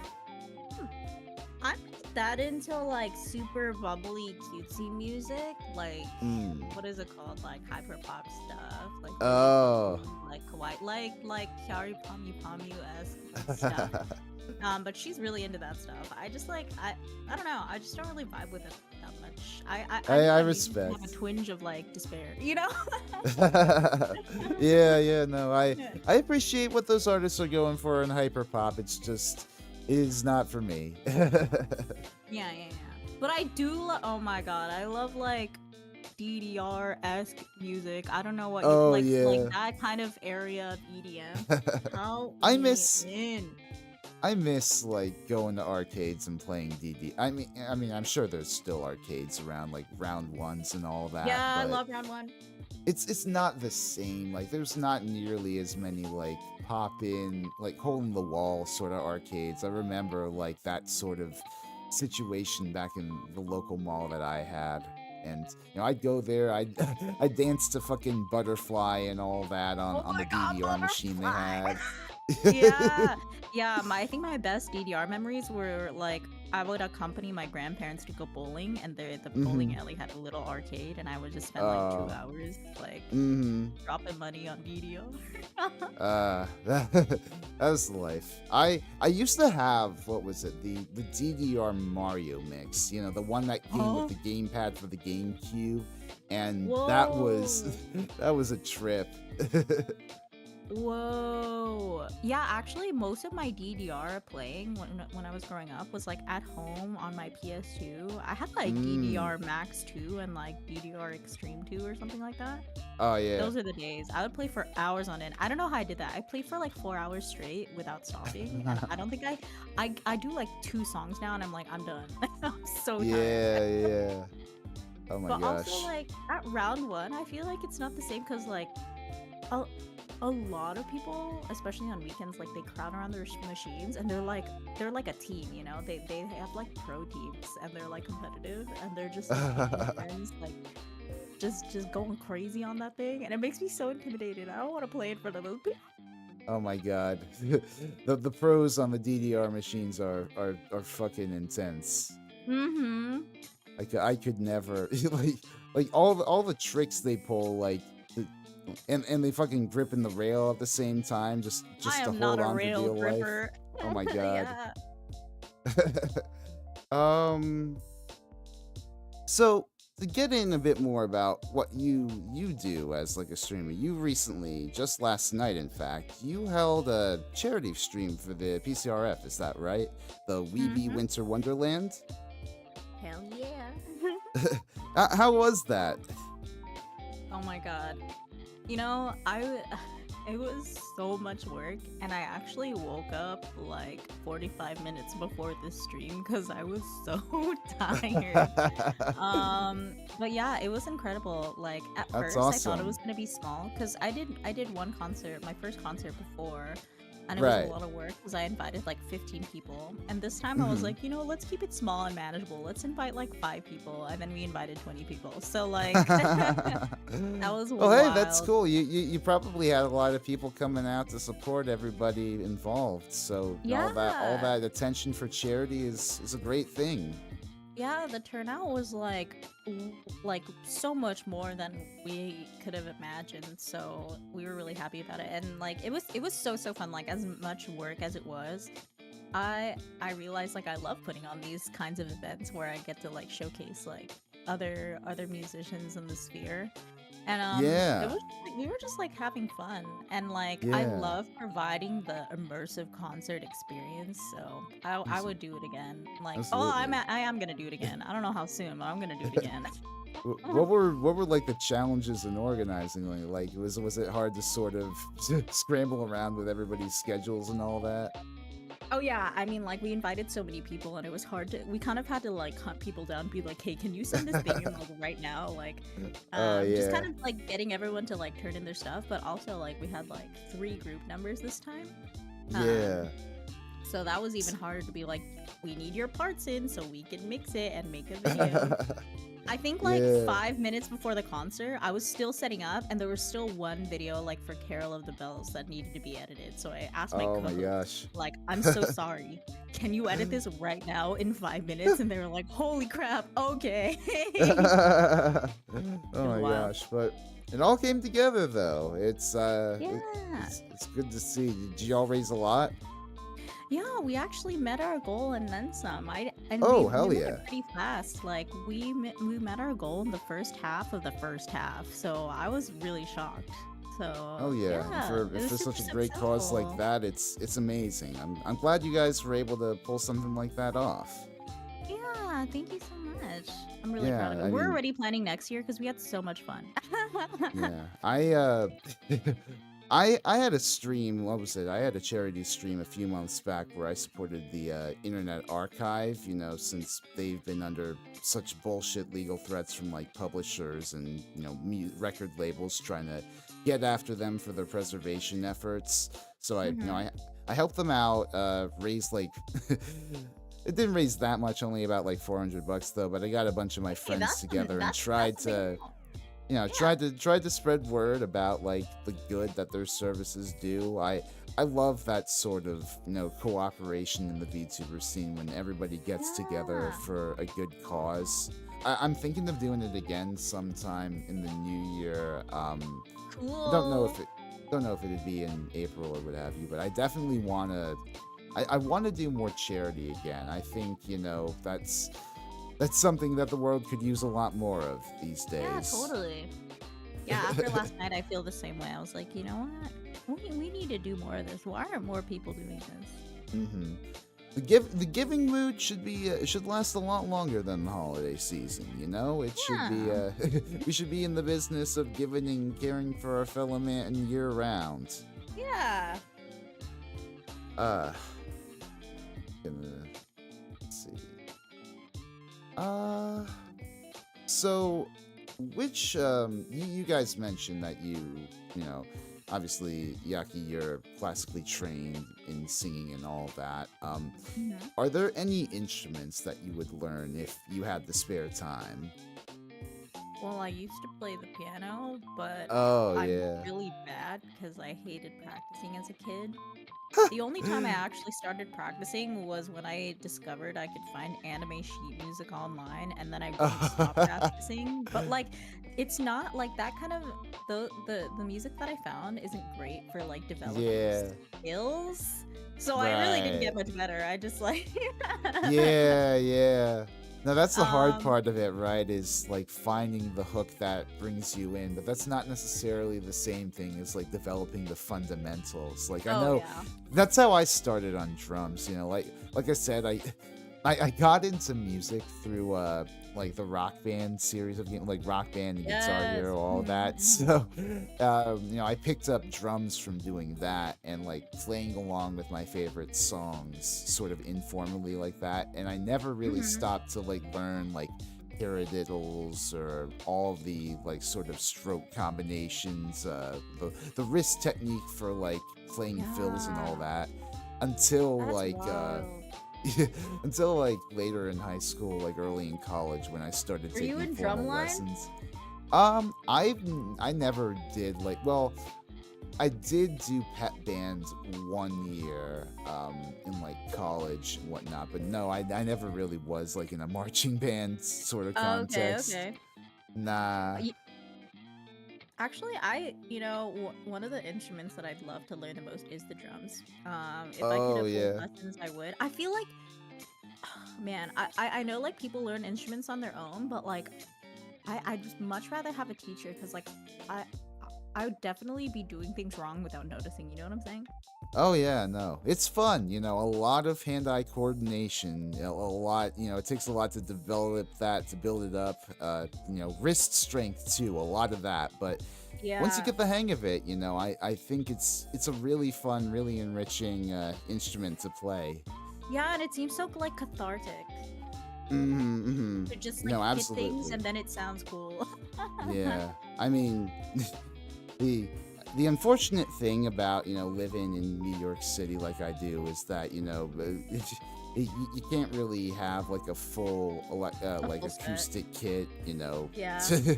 Speaker 3: I'm not that into like super bubbly, cutesy music. Like,
Speaker 1: Mm.
Speaker 3: what is it called? Like hyper pop stuff. Like, really
Speaker 1: Oh.
Speaker 3: bubbly, like kawaii, like Kyari Pamu Pamu esque stuff. But she's really into that stuff. I just like I don't know. I just don't really vibe with it that much.
Speaker 1: I
Speaker 3: I music can have a
Speaker 1: respect.
Speaker 3: twinge of like despair, you know?
Speaker 1: Yeah, no, I appreciate what those artists are going for in hyperpop. It is not for me.
Speaker 3: Yeah. But I do oh my god, I love like DDR-esque music. I don't know what you
Speaker 1: Oh
Speaker 3: like
Speaker 1: yeah.
Speaker 3: that kind of area of EDM. Count
Speaker 1: I
Speaker 3: me
Speaker 1: miss
Speaker 3: in.
Speaker 1: I miss like going to arcades and playing DD. I mean, I'm sure there's still arcades around, like round ones and all that,
Speaker 3: Yeah, I
Speaker 1: but
Speaker 3: love round one.
Speaker 1: it's not the same. Like, there's not nearly as many like pop in, like hole in the wall sort of arcades. I remember like that sort of situation back in the local mall that I had. And I'd go there, I'd I'd dance to fucking Butterfly and all that
Speaker 3: Oh
Speaker 1: on the
Speaker 3: my god,
Speaker 1: DDR machine they
Speaker 3: butterfly!
Speaker 1: had.
Speaker 3: Yeah, yeah. I think my best DDR memories were like I would accompany my grandparents to go bowling, and the
Speaker 1: Mm-hmm.
Speaker 3: bowling alley had a little arcade, and I would just spend like 2 hours like
Speaker 1: Mm-hmm.
Speaker 3: dropping money on DDR.
Speaker 1: That was the life. I used to have, what was it, the DDR Mario mix, the one that came with
Speaker 3: Huh?
Speaker 1: the gamepad for the GameCube, and that was
Speaker 3: Whoa.
Speaker 1: that was a trip.
Speaker 3: Whoa. Yeah, actually, most of my DDR playing when I was growing up was like at home on my PS2. I had like
Speaker 1: Mm.
Speaker 3: DDR Max 2 and like DDR Extreme 2 or something like that.
Speaker 1: Oh yeah.
Speaker 3: Those are the days. I would play for hours on end. I don't know how I did that. I played for like 4 hours straight without stopping, and I don't think I do like 2 songs now, and I'm like I'm done. I'm so tired.
Speaker 1: Yeah, yeah. Oh my
Speaker 3: But also
Speaker 1: gosh.
Speaker 3: like at round one, I feel like it's not the same because like a, a lot of people, especially on weekends, like they crowd around their machines and they're like a team, they have like pro teams and they're like competitive and they're just like taking turns like just going crazy on that thing, and it makes me so intimidated. I don't want to play in front of those people.
Speaker 1: Oh my god. The pros on the DDR machines are fucking intense.
Speaker 3: Mm-hmm.
Speaker 1: I could never like all the tricks they pull, like and they fucking grip in the rail at the same time, just
Speaker 3: I
Speaker 1: to
Speaker 3: am not
Speaker 1: hold
Speaker 3: a
Speaker 1: on for
Speaker 3: rail
Speaker 1: dear life.
Speaker 3: gripper.
Speaker 1: Oh my god.
Speaker 3: Yeah.
Speaker 1: um so to get in a bit more about what you do as like a streamer, you recently, just last night in fact, you held a charity stream for the PCRF, is that right? The Weeby
Speaker 3: Mm-hmm.
Speaker 1: Winter Wonderland.
Speaker 3: Hell yeah.
Speaker 1: How was that?
Speaker 3: Oh my god. You know, it was so much work, and I actually woke up like 45 minutes before this stream because I was so tired. But yeah, it was incredible. Like at
Speaker 1: That's
Speaker 3: first I thought it
Speaker 1: awesome.
Speaker 3: was gonna be small because I did one concert, my first concert before, and it was a
Speaker 1: Right.
Speaker 3: lot of work because I invited like 15 people. And this time I was
Speaker 1: Mhm.
Speaker 3: like, let's keep it small and manageable. Let's invite like 5 people, and then we invited 20 people. So like that was
Speaker 1: Well, hey, that's
Speaker 3: wild.
Speaker 1: cool. You probably had a lot of people coming out to support everybody involved. So all that
Speaker 3: Yeah.
Speaker 1: attention for charity is a great thing.
Speaker 3: Yeah, the turnout was like like so much more than we could have imagined. So we were really happy about it. And like it was so fun. Like as much work as it was, I realized like I love putting on these kinds of events where I get to like showcase like other musicians in the sphere. And it
Speaker 1: Yeah,
Speaker 3: was we were just like having fun, and like I
Speaker 1: yeah.
Speaker 3: love providing the immersive concert experience. So I
Speaker 1: Abs-
Speaker 3: would do it again. Like
Speaker 1: Absolutely.
Speaker 3: I am gonna do it again. I don't know how soon, but I'm gonna do it again.
Speaker 1: What were like the challenges in organizing? Like was it hard to sort of scramble around with everybody's schedules and all that?
Speaker 3: Oh yeah, I mean like we invited so many people, and it was hard to. We kind of had to like hunt people down, and be like, hey, can you send this thing in like right now? Like,
Speaker 1: Oh
Speaker 3: just
Speaker 1: yeah,
Speaker 3: kind of like getting everyone to like turn in their stuff, but also like we had like 3 group numbers this time.
Speaker 1: yeah.
Speaker 3: Um, So that was even harder to be like, we need your parts in so we can mix it and make a video. I think like
Speaker 1: Yeah.
Speaker 3: 5 minutes before the concert, I was still setting up, and there was still one video like for Carol of the Bells that needed to be edited. So I asked my
Speaker 1: Oh my
Speaker 3: co-host,
Speaker 1: gosh.
Speaker 3: like, I'm so sorry. Can you edit this right now in 5 minutes? And they were like, holy crap, okay.
Speaker 1: Oh
Speaker 3: It was
Speaker 1: my
Speaker 3: wild.
Speaker 1: gosh, but it all came together though.
Speaker 3: Yeah.
Speaker 1: It's good to see. Did y'all raise a lot?
Speaker 3: Yeah, we actually met our goal and then some. And
Speaker 1: Oh,
Speaker 3: we
Speaker 1: hell
Speaker 3: met
Speaker 1: yeah.
Speaker 3: it pretty fast. Like we met our goal in the first half of the first half. So I was really shocked.
Speaker 1: Oh
Speaker 3: So
Speaker 1: yeah.
Speaker 3: yeah,
Speaker 1: For
Speaker 3: it was
Speaker 1: such
Speaker 3: super
Speaker 1: a great cause like
Speaker 3: successful.
Speaker 1: that, it's amazing. I'm glad you guys were able to pull something like that off.
Speaker 3: Yeah, Yeah, thank you so much. I'm really proud of
Speaker 1: Yeah,
Speaker 3: it.
Speaker 1: I
Speaker 3: We're
Speaker 1: mean,
Speaker 3: already planning next year because we had so much fun.
Speaker 1: yeah, I had a stream. What was it? I had a charity stream a few months back where I supported the Internet Archive. You know, since they've been under such bullshit legal threats from like publishers and record labels trying to get after them for their preservation efforts. So
Speaker 3: Hmm.
Speaker 1: I helped them out. Raise like. It didn't raise that much, only about like $400 though. But I got a bunch of my
Speaker 3: Hey,
Speaker 1: friends together and tried
Speaker 3: that's a big
Speaker 1: to
Speaker 3: amount. Yeah.
Speaker 1: tried to spread word about like the good that their services do. I love that sort of cooperation in the VTuber scene when everybody gets together
Speaker 3: Yeah.
Speaker 1: for a good cause. I'm thinking of doing it again sometime in the new year. I
Speaker 3: Cool.
Speaker 1: don't know if it'd be in April or what have you, but I definitely wanna. I want to do more charity again. I think that's something that the world could use a lot more of these
Speaker 3: Yeah,
Speaker 1: days.
Speaker 3: totally. Yeah, after last night, I feel the same way. I was like, you know what? We need to do more of this. Why aren't more people doing this?
Speaker 1: hmm the giving mood should be should last a lot longer than the holiday season. You know, it should be
Speaker 3: Yeah.
Speaker 1: we should be in the business of giving and caring for our fellow man year round.
Speaker 3: Yeah.
Speaker 1: Uh, gonna let's see. Uh, so which you guys mentioned that you know obviously Yaki, you're classically trained in singing and all that.
Speaker 3: Hmm.
Speaker 1: Are there any instruments that you would learn if you had the spare time?
Speaker 3: Well, I used to play the piano, but
Speaker 1: Oh
Speaker 3: I'm
Speaker 1: yeah.
Speaker 3: really bad because I hated practicing as a kid. The only time I actually started practicing was when I discovered I could find anime sheet music online, and then I wouldn't stop practicing. But like, it's not like that kind of the music that I found isn't great for like developing your
Speaker 1: Yeah.
Speaker 3: skills. So I really didn't
Speaker 1: Right.
Speaker 3: get much better. I just like
Speaker 1: Yeah, yeah. Now that's the hard
Speaker 3: um
Speaker 1: part of it, right? Is like finding the hook that brings you in, but that's not necessarily the same thing as like developing the fundamentals. Like I
Speaker 3: oh
Speaker 1: know
Speaker 3: yeah.
Speaker 1: that's how I started on drums, like I said, I got into music through like the Rock Band series of like Rock Band and Guitar
Speaker 3: Yes.
Speaker 1: Hero, all
Speaker 3: Mhm,
Speaker 1: that.
Speaker 3: mhm.
Speaker 1: So I picked up drums from doing that and like playing along with my favorite songs sort of informally like that. And I never really
Speaker 3: Mhm.
Speaker 1: stopped to like learn like paradiddles or all the like sort of stroke combinations, the wrist technique for like playing fills and all
Speaker 3: Yeah.
Speaker 1: that until
Speaker 3: That's
Speaker 1: like
Speaker 3: wild.
Speaker 1: until like later in high school, like early in college when I started
Speaker 3: Were you
Speaker 1: taking
Speaker 3: in
Speaker 1: formal
Speaker 3: drumline?
Speaker 1: lessons. I never did like well, I did do pep band 1 year in like college and whatnot, but no, I never really was like in a marching band sort of
Speaker 3: Oh, okay,
Speaker 1: context.
Speaker 3: okay.
Speaker 1: Nah.
Speaker 3: Y- Actually, one of the instruments that I'd love to learn the most is the drums. If I could
Speaker 1: Oh
Speaker 3: afford
Speaker 1: yeah.
Speaker 3: lessons, I would. I feel like, man, I know like people learn instruments on their own, but like I'd just much rather have a teacher because like I I would definitely be doing things wrong without noticing. You know what I'm saying?
Speaker 1: Oh yeah, no. It's fun, a lot of hand-eye coordination, a lot, it takes a lot to develop that, to build it up, wrist strength too, a lot of that. But once you
Speaker 3: Yeah,
Speaker 1: get the hang of it, I think it's a really fun, really enriching instrument to play.
Speaker 3: yeah, and it seems so like cathartic
Speaker 1: Mm-hmm.
Speaker 3: to just like
Speaker 1: No,
Speaker 3: hit things and
Speaker 1: absolutely.
Speaker 3: then it sounds cool.
Speaker 1: Yeah. I mean, the the unfortunate thing about living in New York City like I do is that you can't really have like a full
Speaker 3: A
Speaker 1: like
Speaker 3: full set.
Speaker 1: acoustic kit.
Speaker 3: Yeah.
Speaker 1: To,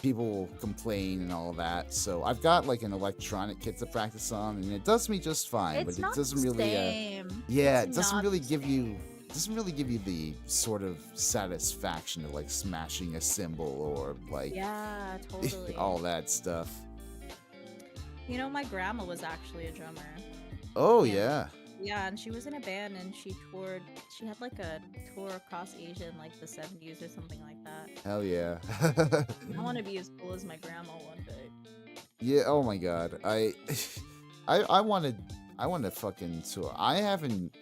Speaker 1: people will complain and all that. So I've got like an electronic kit to practice on, and it does me just fine. But
Speaker 3: It's
Speaker 1: it
Speaker 3: not the
Speaker 1: doesn't really
Speaker 3: same.
Speaker 1: yeah,
Speaker 3: It's
Speaker 1: it doesn't
Speaker 3: not
Speaker 1: really
Speaker 3: the
Speaker 1: give you
Speaker 3: same.
Speaker 1: the sort of satisfaction of like smashing a cymbal or like
Speaker 3: Yeah, totally.
Speaker 1: all that stuff.
Speaker 3: You know, my grandma was actually a drummer.
Speaker 1: Oh
Speaker 3: And
Speaker 1: yeah.
Speaker 3: yeah, and she was in a band and she toured. She had like a tour across Asia in like the 70s or something like that.
Speaker 1: Hell yeah.
Speaker 3: I want to be as cool as my grandma one day.
Speaker 1: Yeah, oh my god. I wanted I want to fucking tour. I haven't,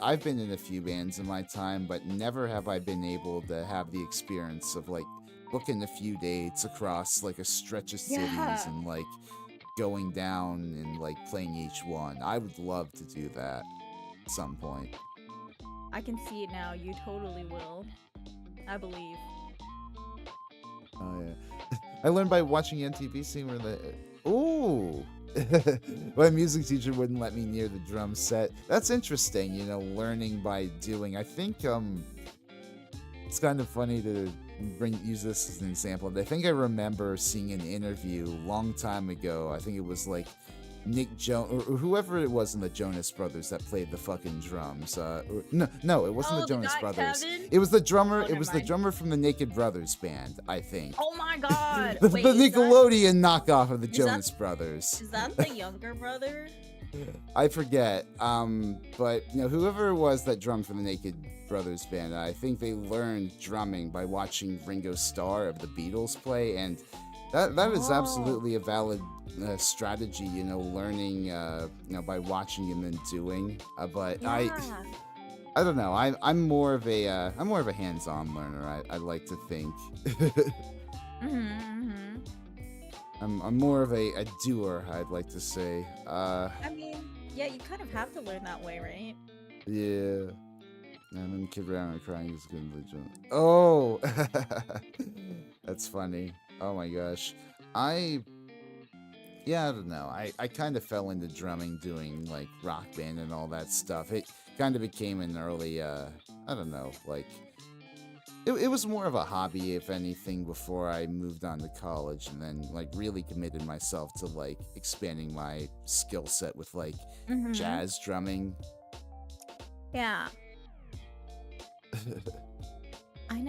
Speaker 1: I've been in a few bands in my time, but never have I been able to have the experience of like booking a few dates across like a stretch of cities
Speaker 3: Yeah.
Speaker 1: and like going down and like playing each one. I would love to do that at some point.
Speaker 3: I can see it now. You totally will. I believe.
Speaker 1: Oh yeah. I learned by watching MTV Singer that. Ooh. My music teacher wouldn't let me near the drum set. That's interesting, learning by doing. I think it's kind of funny to use this as an example. I think I remember seeing an interview a long time ago. I think it was like Nick Jonas or whoever it was in the Jonas Brothers that played the fucking drums. No, it wasn't the Jonas Brothers.
Speaker 3: Kevin?
Speaker 1: It was the drummer.
Speaker 3: Oh,
Speaker 1: It
Speaker 3: never
Speaker 1: was the
Speaker 3: mind.
Speaker 1: drummer from the Naked Brothers band, I think.
Speaker 3: Oh my god!
Speaker 1: the
Speaker 3: Wait, is
Speaker 1: Nickelodeon knockoff of the
Speaker 3: that-
Speaker 1: Jonas Brothers.
Speaker 3: Is that the younger brother?
Speaker 1: I forget. But whoever it was that drummed for the Naked Brothers band, I think they learned drumming by watching Ringo Starr of the Beatles play, and that is absolutely a valid strategy. Learning by watching and then doing. But
Speaker 3: Yeah.
Speaker 1: I don't know. I'm more of a hands-on learner. I like to think. I'm more of a doer, I'd like to say.
Speaker 3: I mean, yeah, you kind of have to learn that way, right?
Speaker 1: Yeah. And then kid around and crying is good religion. Oh! That's funny. Oh my gosh. I don't know. I kind of fell into drumming doing like rock band and all that stuff. It kind of became an early, I don't know, like, it was more of a hobby, if anything, before I moved on to college and then like really committed myself to like expanding my skill set with like jazz drumming.
Speaker 3: Yeah. I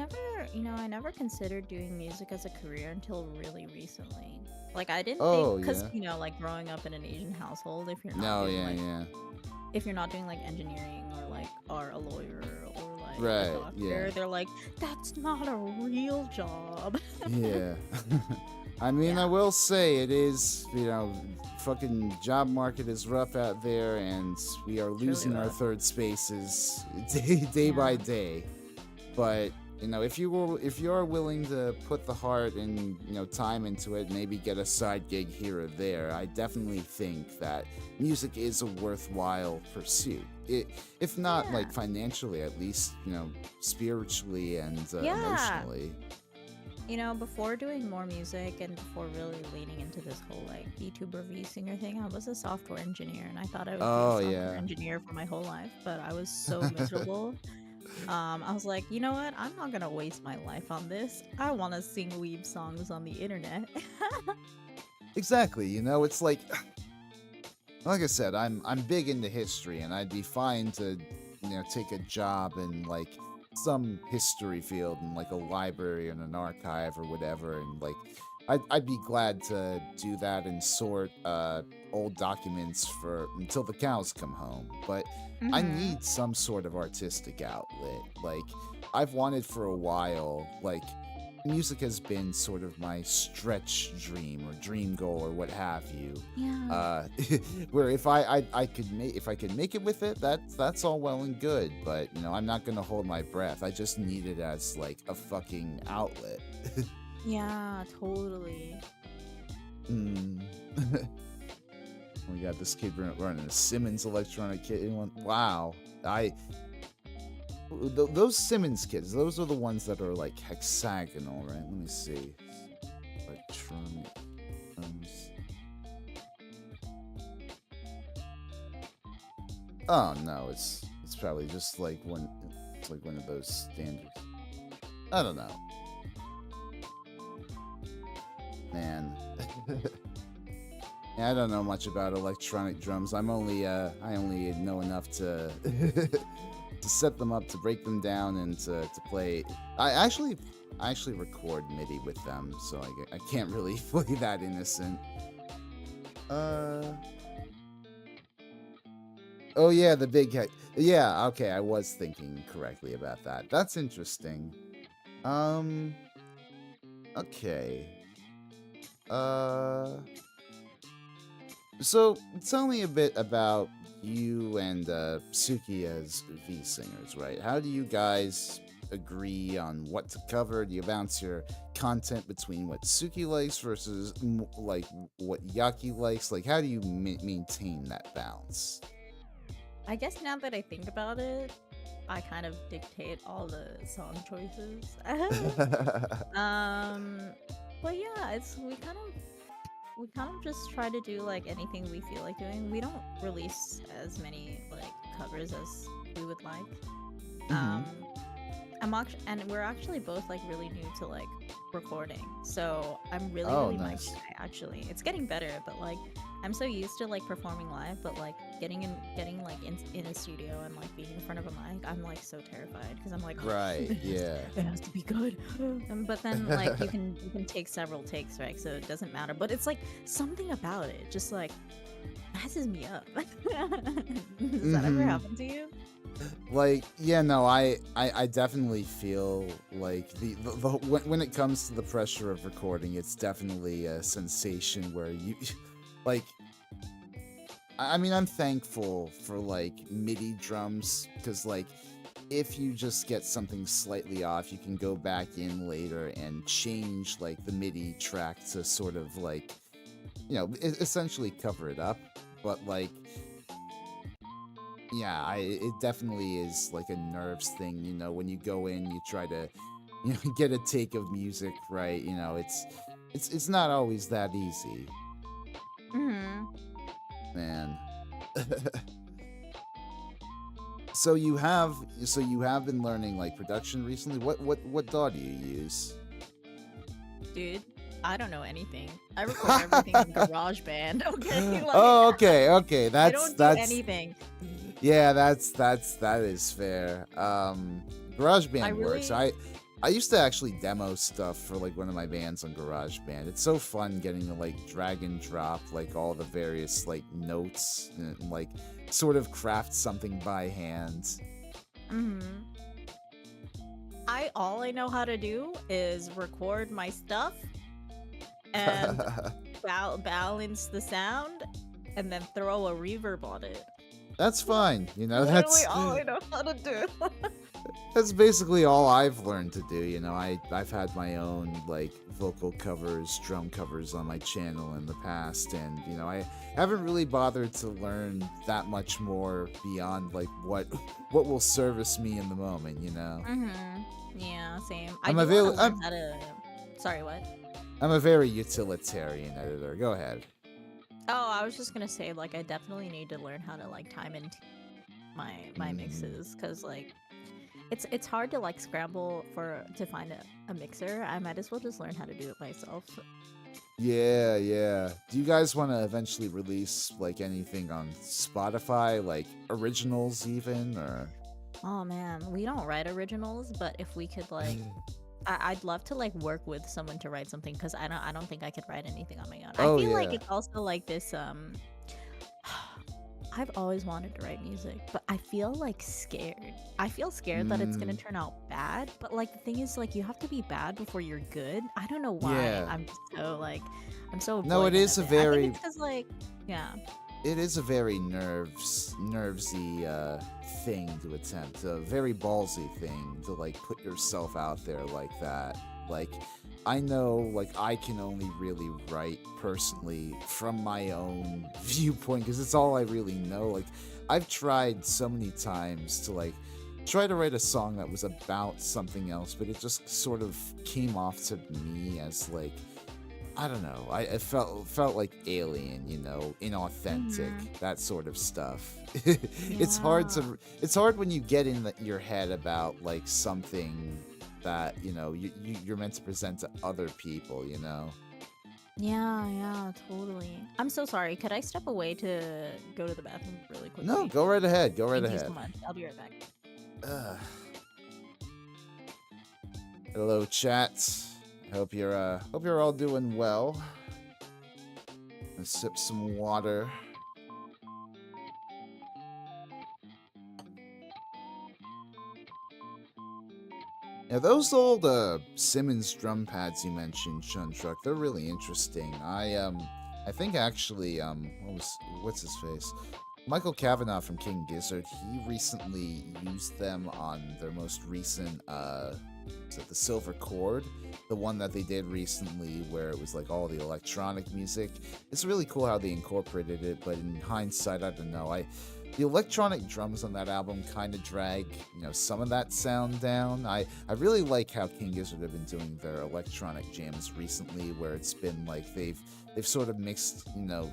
Speaker 3: never considered doing music as a career until really recently. Like I didn't think, because like growing up in an Asian household, if you're not if you're not doing like engineering or like are a lawyer or like a doctor, they're like, that's not a real job.
Speaker 1: Yeah. I mean, I will say it is, fucking job market is rough out there, and we are losing our third spaces day by day. But if you are willing to put the heart and time into it, maybe get a side gig here or there, I definitely think that music is a worthwhile pursuit. If not like financially, at least spiritually and emotionally.
Speaker 3: Before doing more music and before really leaning into this whole like YouTuber Vsinger thing, I was a software engineer, and I thought I would be a software engineer for my whole life, but I was so miserable. I was like, you know what? I'm not gonna waste my life on this. I want to sing weeb songs on the internet.
Speaker 1: Exactly. It's like I said, I'm big into history, and I'd be fine to take a job in like some history field in like a library and an archive or whatever, and like I'd be glad to do that and sort old documents until the cows come home. But I need some sort of artistic outlet. Like I've wanted for a while. Like music has been sort of my stretch dream or dream goal or what have you.
Speaker 2: Yeah.
Speaker 1: Where if I could make it with it, that's all well and good. But I'm not gonna hold my breath. I just need it as like a fucking outlet.
Speaker 3: Yeah, totally.
Speaker 1: We got this kid running a Simmons electronic kit. Wow. Those Simmons kits, those are the ones that are like hexagonal, right? Let me see. Electronic drums. Oh no, it's probably just like one of those standards. I don't know. Man. I don't know much about electronic drums. I only know enough to to set them up, to break them down, and to play. I actually record MIDI with them, so I can't really play that innocent. Oh yeah, the big head. Yeah, okay, I was thinking correctly about that. That's interesting. Okay. So tell me a bit about you and Suki as V singers, right? How do you guys agree on what to cover? Do you bounce your content between what Suki likes versus like what Yaki likes? Like, how do you maintain that balance?
Speaker 3: I guess now that I think about it, I kind of dictate all the song choices. um, but yeah, it's we kind of just try to do like anything we feel like doing. We don't release as many like covers as we would like.
Speaker 1: Hmm.
Speaker 3: Um, and we're actually both like really new to like recording, so I'm really
Speaker 1: Oh,
Speaker 3: really mic
Speaker 1: nice.
Speaker 3: shy actually. It's getting better, but like I'm so used to like performing live, but like getting like in a studio and like being in front of a mic, I'm like so terrified because I'm like,
Speaker 1: Right. Yeah.
Speaker 3: it has to be good. But then like you can take several takes, right? So it doesn't matter. But it's like something about it just like messes me up. Does that ever
Speaker 1: Hmm.
Speaker 3: happen to you?
Speaker 1: Like, yeah, no, I definitely feel like when it comes to the pressure of recording, it's definitely a sensation where you like. I mean, I'm thankful for like MIDI drums because like if you just get something slightly off, you can go back in later and change like the MIDI track to sort of like essentially cover it up. But like, yeah, it definitely is like a nerves thing. When you go in, you try to get a take of music right. It's not always that easy,
Speaker 3: Mm-hmm.
Speaker 1: man. So you have been learning like production recently. What DAW do you use?
Speaker 3: Dude, I don't know anything. I record everything in GarageBand. Okay, like
Speaker 1: Oh, okay.
Speaker 3: I
Speaker 1: That's
Speaker 3: don't do
Speaker 1: that's
Speaker 3: anything.
Speaker 1: Yeah, that is fair.
Speaker 3: I
Speaker 1: GarageBand works.
Speaker 3: really
Speaker 1: I used to actually demo stuff for like one of my bands on GarageBand. It's so fun getting to like drag and drop like all the various like notes and like sort of craft something by hand.
Speaker 3: hmm I all I know how to do is record my stuff and balance the sound and then throw a reverb on it.
Speaker 1: That's fine.
Speaker 3: Literally all I know how to do.
Speaker 1: That's basically all I've learned to do. I've had my own like vocal covers, drum covers on my channel in the past, and I haven't really bothered to learn that much more beyond like what will service me in the moment.
Speaker 3: Yeah, same. I
Speaker 1: I'm
Speaker 3: do
Speaker 1: a
Speaker 3: want
Speaker 1: very
Speaker 3: to learn how to. Sorry, what?
Speaker 1: I'm a very utilitarian editor. Go ahead.
Speaker 3: Oh, I was just gonna say, like, I definitely need to learn how to like time in my
Speaker 1: Mm,
Speaker 3: mixes, cause like it's hard to like scramble to find a mixer. I might as well just learn how to do it myself.
Speaker 1: yeah, yeah. Do you guys want to eventually release like anything on Spotify, like originals even, or?
Speaker 3: Oh man, we don't write originals, but if we could like, I'd love to like work with someone to write something, cause I don't think I could write anything on my own. I
Speaker 1: Oh
Speaker 3: feel like
Speaker 1: yeah.
Speaker 3: it's also like this I've always wanted to write music, but I feel like scared. I feel scared that it's gonna
Speaker 1: Mm,
Speaker 3: turn out bad, but like the thing is like you have to be bad before you're good. I don't know why.
Speaker 1: yeah.
Speaker 3: I'm so
Speaker 1: No, it
Speaker 3: avoidant
Speaker 1: is
Speaker 3: of
Speaker 1: a
Speaker 3: it. I think
Speaker 1: very
Speaker 3: it's cuz like yeah.
Speaker 1: it is a very nervesy thing to attempt, a very ballsy thing to like put yourself out there like that. Like I know like I can only really write personally from my own viewpoint because it's all I really know. Like I've tried so many times to like try to write a song that was about something else, but it just sort of came off to me as like I don't know. I felt like alien, inauthentic,
Speaker 3: Mhm.
Speaker 1: that sort of stuff.
Speaker 3: Yeah.
Speaker 1: It's hard when you get in your head about like something that you're meant to present to other people.
Speaker 3: Yeah, yeah, totally. I'm so sorry. Could I step away to go to the bathroom really
Speaker 1: No,
Speaker 3: quickly?
Speaker 1: go right ahead. Go right
Speaker 3: Thank you so
Speaker 1: ahead.
Speaker 3: much. I'll be right back.
Speaker 1: Ugh. Hello, chat. Hope you're all doing well. Let's sip some water. Yeah, those old Simmons drum pads you mentioned, Chuntruck, they're really interesting. I think actually, what's his face? Michael Cavanaugh from King Gizzard, he recently used them on their most recent, is it the Silver Chord? The one that they did recently where it was like all the electronic music. It's really cool how they incorporated it, but in hindsight, I don't know. The electronic drums on that album kind of drag, some of that sound down. I really like how King Gizzard have been doing their electronic jams recently, where it's been like they've sort of mixed,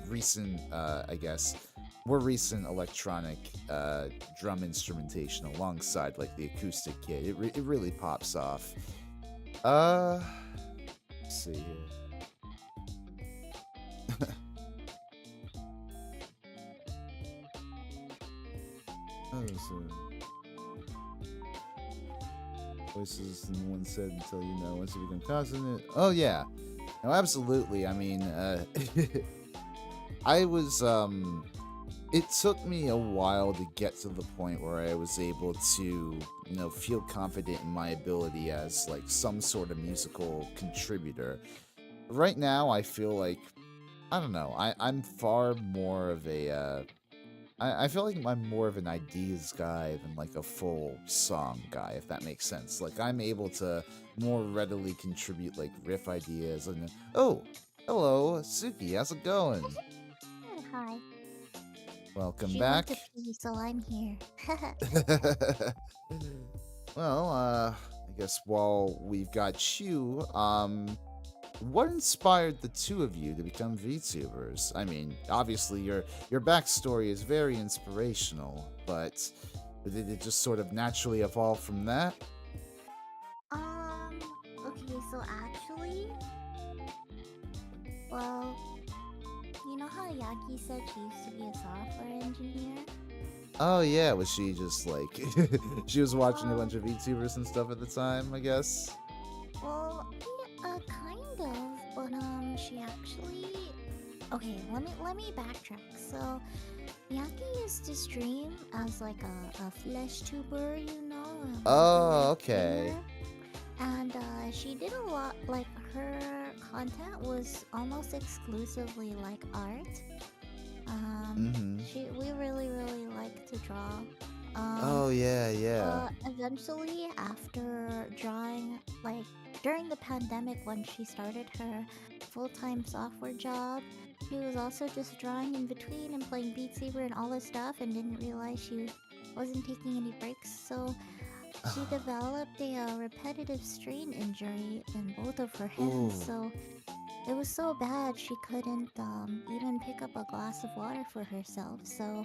Speaker 1: recent, I guess, more recent electronic drum instrumentation alongside like the acoustic kit. It really pops off. Let's see here. Oh, so voices and one said until once you become constant. Oh yeah, no, absolutely. I mean, I was it took me a while to get to the point where I was able to, feel confident in my ability as like some sort of musical contributor. Right now, I feel like I don't know. I'm far more of a I feel like I'm more of an ideas guy than like a full song guy, if that makes sense. Like I'm able to more readily contribute like riff ideas and oh, hello, Suki, how's it going?
Speaker 2: Hi.
Speaker 1: Welcome
Speaker 2: She
Speaker 1: back.
Speaker 2: went to pee, so I'm here.
Speaker 1: Well, I guess while we've got you, what inspired the two of you to become VTubers? I mean, obviously your backstory is very inspirational, but did it just sort of naturally evolve from that?
Speaker 2: Okay, so actually, well, you know how Yaki said she used to be a software engineer?
Speaker 1: Oh yeah, was she just like she was watching a bunch of VTubers and stuff at the time, I guess?
Speaker 2: Well, yeah, kind of, but she actually. Okay, let me backtrack. So, Yaki used to stream as like a flesh tuber,
Speaker 1: Oh,
Speaker 2: like a
Speaker 1: okay.
Speaker 2: gamer. And she did a lot, like her content was almost exclusively like art.
Speaker 1: Mm-hmm.
Speaker 2: We really like to draw.
Speaker 1: Oh yeah, yeah.
Speaker 2: Eventually, after drawing, like during the pandemic when she started her full-time software job, she was also just drawing in between and playing Beat Saber and all this stuff, and didn't realize she wasn't taking any breaks. So she developed a repetitive strain injury in both of her hands.
Speaker 1: Ooh.
Speaker 2: So it was so bad she couldn't even pick up a glass of water for herself. So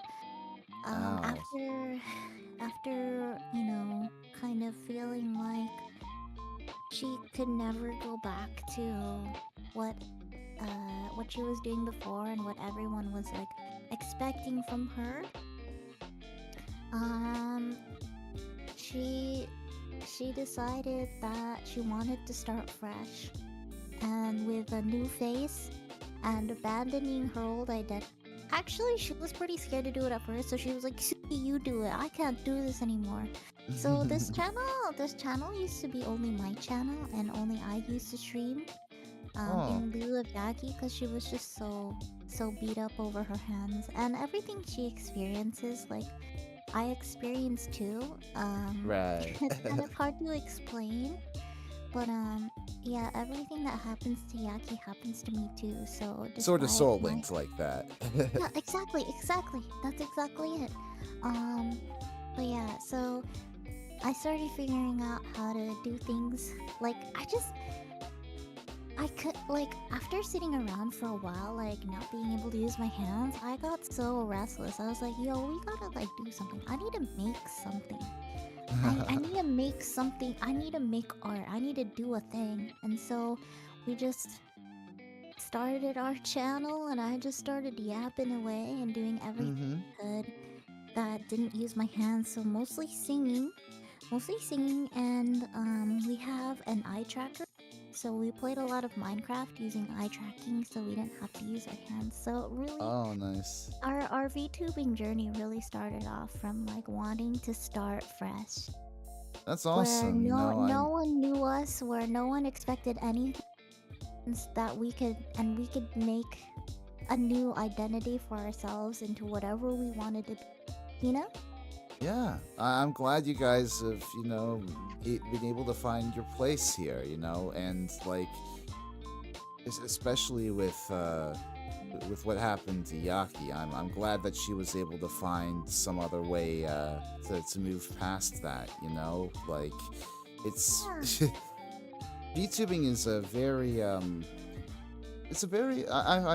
Speaker 1: Ow.
Speaker 2: after kind of feeling like she could never go back to what what she was doing before and what everyone was like expecting from her, um she decided that she wanted to start fresh and with a new face and abandoning her old identity. Actually, she was pretty scared to do it at first, so she was like, "Suki, you do it. I can't do this anymore." So this channel used to be only my channel, and only I used to stream.
Speaker 1: Oh.
Speaker 2: In lieu of Yagi, because she was just so beat up over her hands, and everything she experiences, like I experienced too.
Speaker 1: Right.
Speaker 2: It's kind of hard to explain, but yeah, everything that happens to Yaki happens to me too. So
Speaker 1: Sort of
Speaker 2: despite
Speaker 1: soul
Speaker 2: my
Speaker 1: linked like that.
Speaker 2: yeah, exactly. That's exactly it. Um, but yeah, so I started figuring out how to do things. Like I could like after sitting around for a while, like not being able to use my hands, I got so restless. I was like, yo, we gotta like do something. I need to make something. I need to make something. I need to make art. I need to do a thing. And so we just started our channel, and I just started yapping away and doing everything I could that didn't use my hands. So mostly singing, and we have an eye tracker. So we played a lot of Minecraft using eye tracking, so we didn't have to use our hands. So really,
Speaker 1: Oh, nice.
Speaker 2: our VTubing journey really started off from like wanting to start fresh,
Speaker 1: That's
Speaker 2: where
Speaker 1: awesome.
Speaker 2: no one knew us, where no one expected anything that we could make a new identity for ourselves into whatever we wanted to be, you know?
Speaker 1: Yeah, I'm glad you guys have, been able to find your place here, and like, especially with what happened to Yaki, I'm glad that she was able to find some other way to move past that, like, it's
Speaker 2: Yeah.
Speaker 1: VTubing is a very I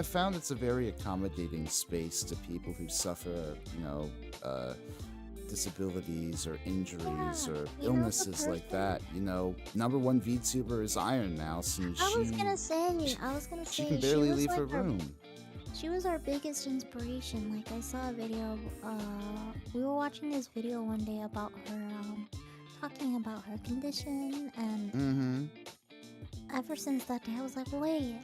Speaker 1: found it's a very accommodating space to people who suffer, disabilities or injuries
Speaker 2: Yeah.
Speaker 1: or
Speaker 2: You know, the
Speaker 1: illnesses like
Speaker 2: person.
Speaker 1: that. Number one VTuber is Iron Mouse, and
Speaker 2: I was gonna say,
Speaker 1: she can barely leave her
Speaker 2: like our
Speaker 1: room.
Speaker 2: she was our biggest inspiration. Like I saw a video. We were watching this video one day about her, talking about her condition, and
Speaker 1: Mm-hmm.
Speaker 2: ever since that day, I was like, wait,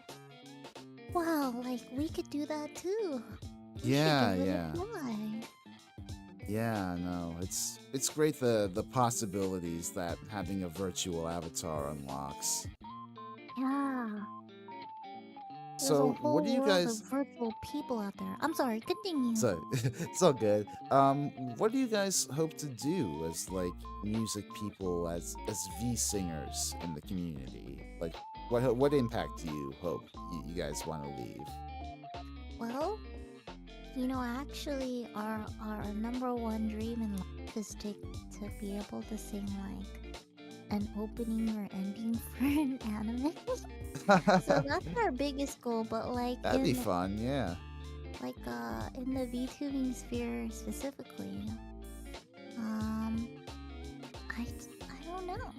Speaker 2: wow, like we could do that too. We
Speaker 1: Yeah,
Speaker 2: should give it
Speaker 1: yeah.
Speaker 2: a try.
Speaker 1: Yeah, no, it's great the possibilities that having a virtual avatar unlocks.
Speaker 2: Yeah, there's a
Speaker 1: So, what
Speaker 2: whole
Speaker 1: do you
Speaker 2: world of
Speaker 1: guys?
Speaker 2: virtual people out there. I'm sorry, continue.
Speaker 1: So it's all good. What do you guys hope to do as like music people, as V singers in the community? Like, what impact do you hope you guys want to leave?
Speaker 2: Well, actually, our number one dream in life is to be able to sing like an opening or ending for an anime. So that's our biggest goal. But like
Speaker 1: That'd be fun, yeah.
Speaker 2: in the VTubing sphere specifically, um, I don't know.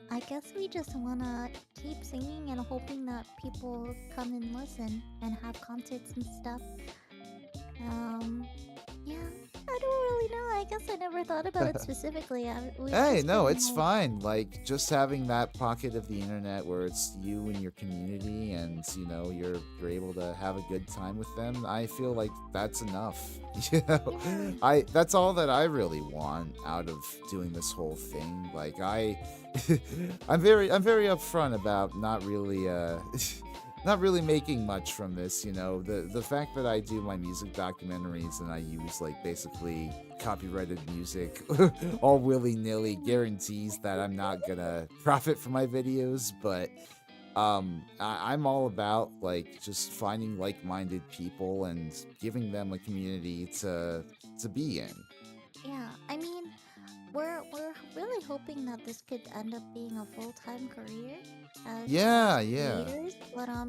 Speaker 2: I guess we just wanna keep singing and hoping that people come and listen and have concerts and stuff. Yeah, I don't really know. I guess I never thought about it specifically. We've
Speaker 1: Hey,
Speaker 2: just
Speaker 1: no,
Speaker 2: been
Speaker 1: it's
Speaker 2: like,
Speaker 1: fine. Like, just having that pocket of the internet where it's you and your community, and you're able to have a good time with them. I feel like that's enough.
Speaker 2: yeah,
Speaker 1: That's all that I really want out of doing this whole thing. Like, I'm very upfront about not really not really making much from this. The fact that I do my music documentaries and I use like basically copyrighted music all willy-nilly guarantees that I'm not gonna profit from my videos, but I'm all about like just finding like-minded people and giving them a community to be in.
Speaker 2: yeah. I mean, we're really hoping that this could end up being a full-time career as
Speaker 1: Yeah.
Speaker 2: creators. But I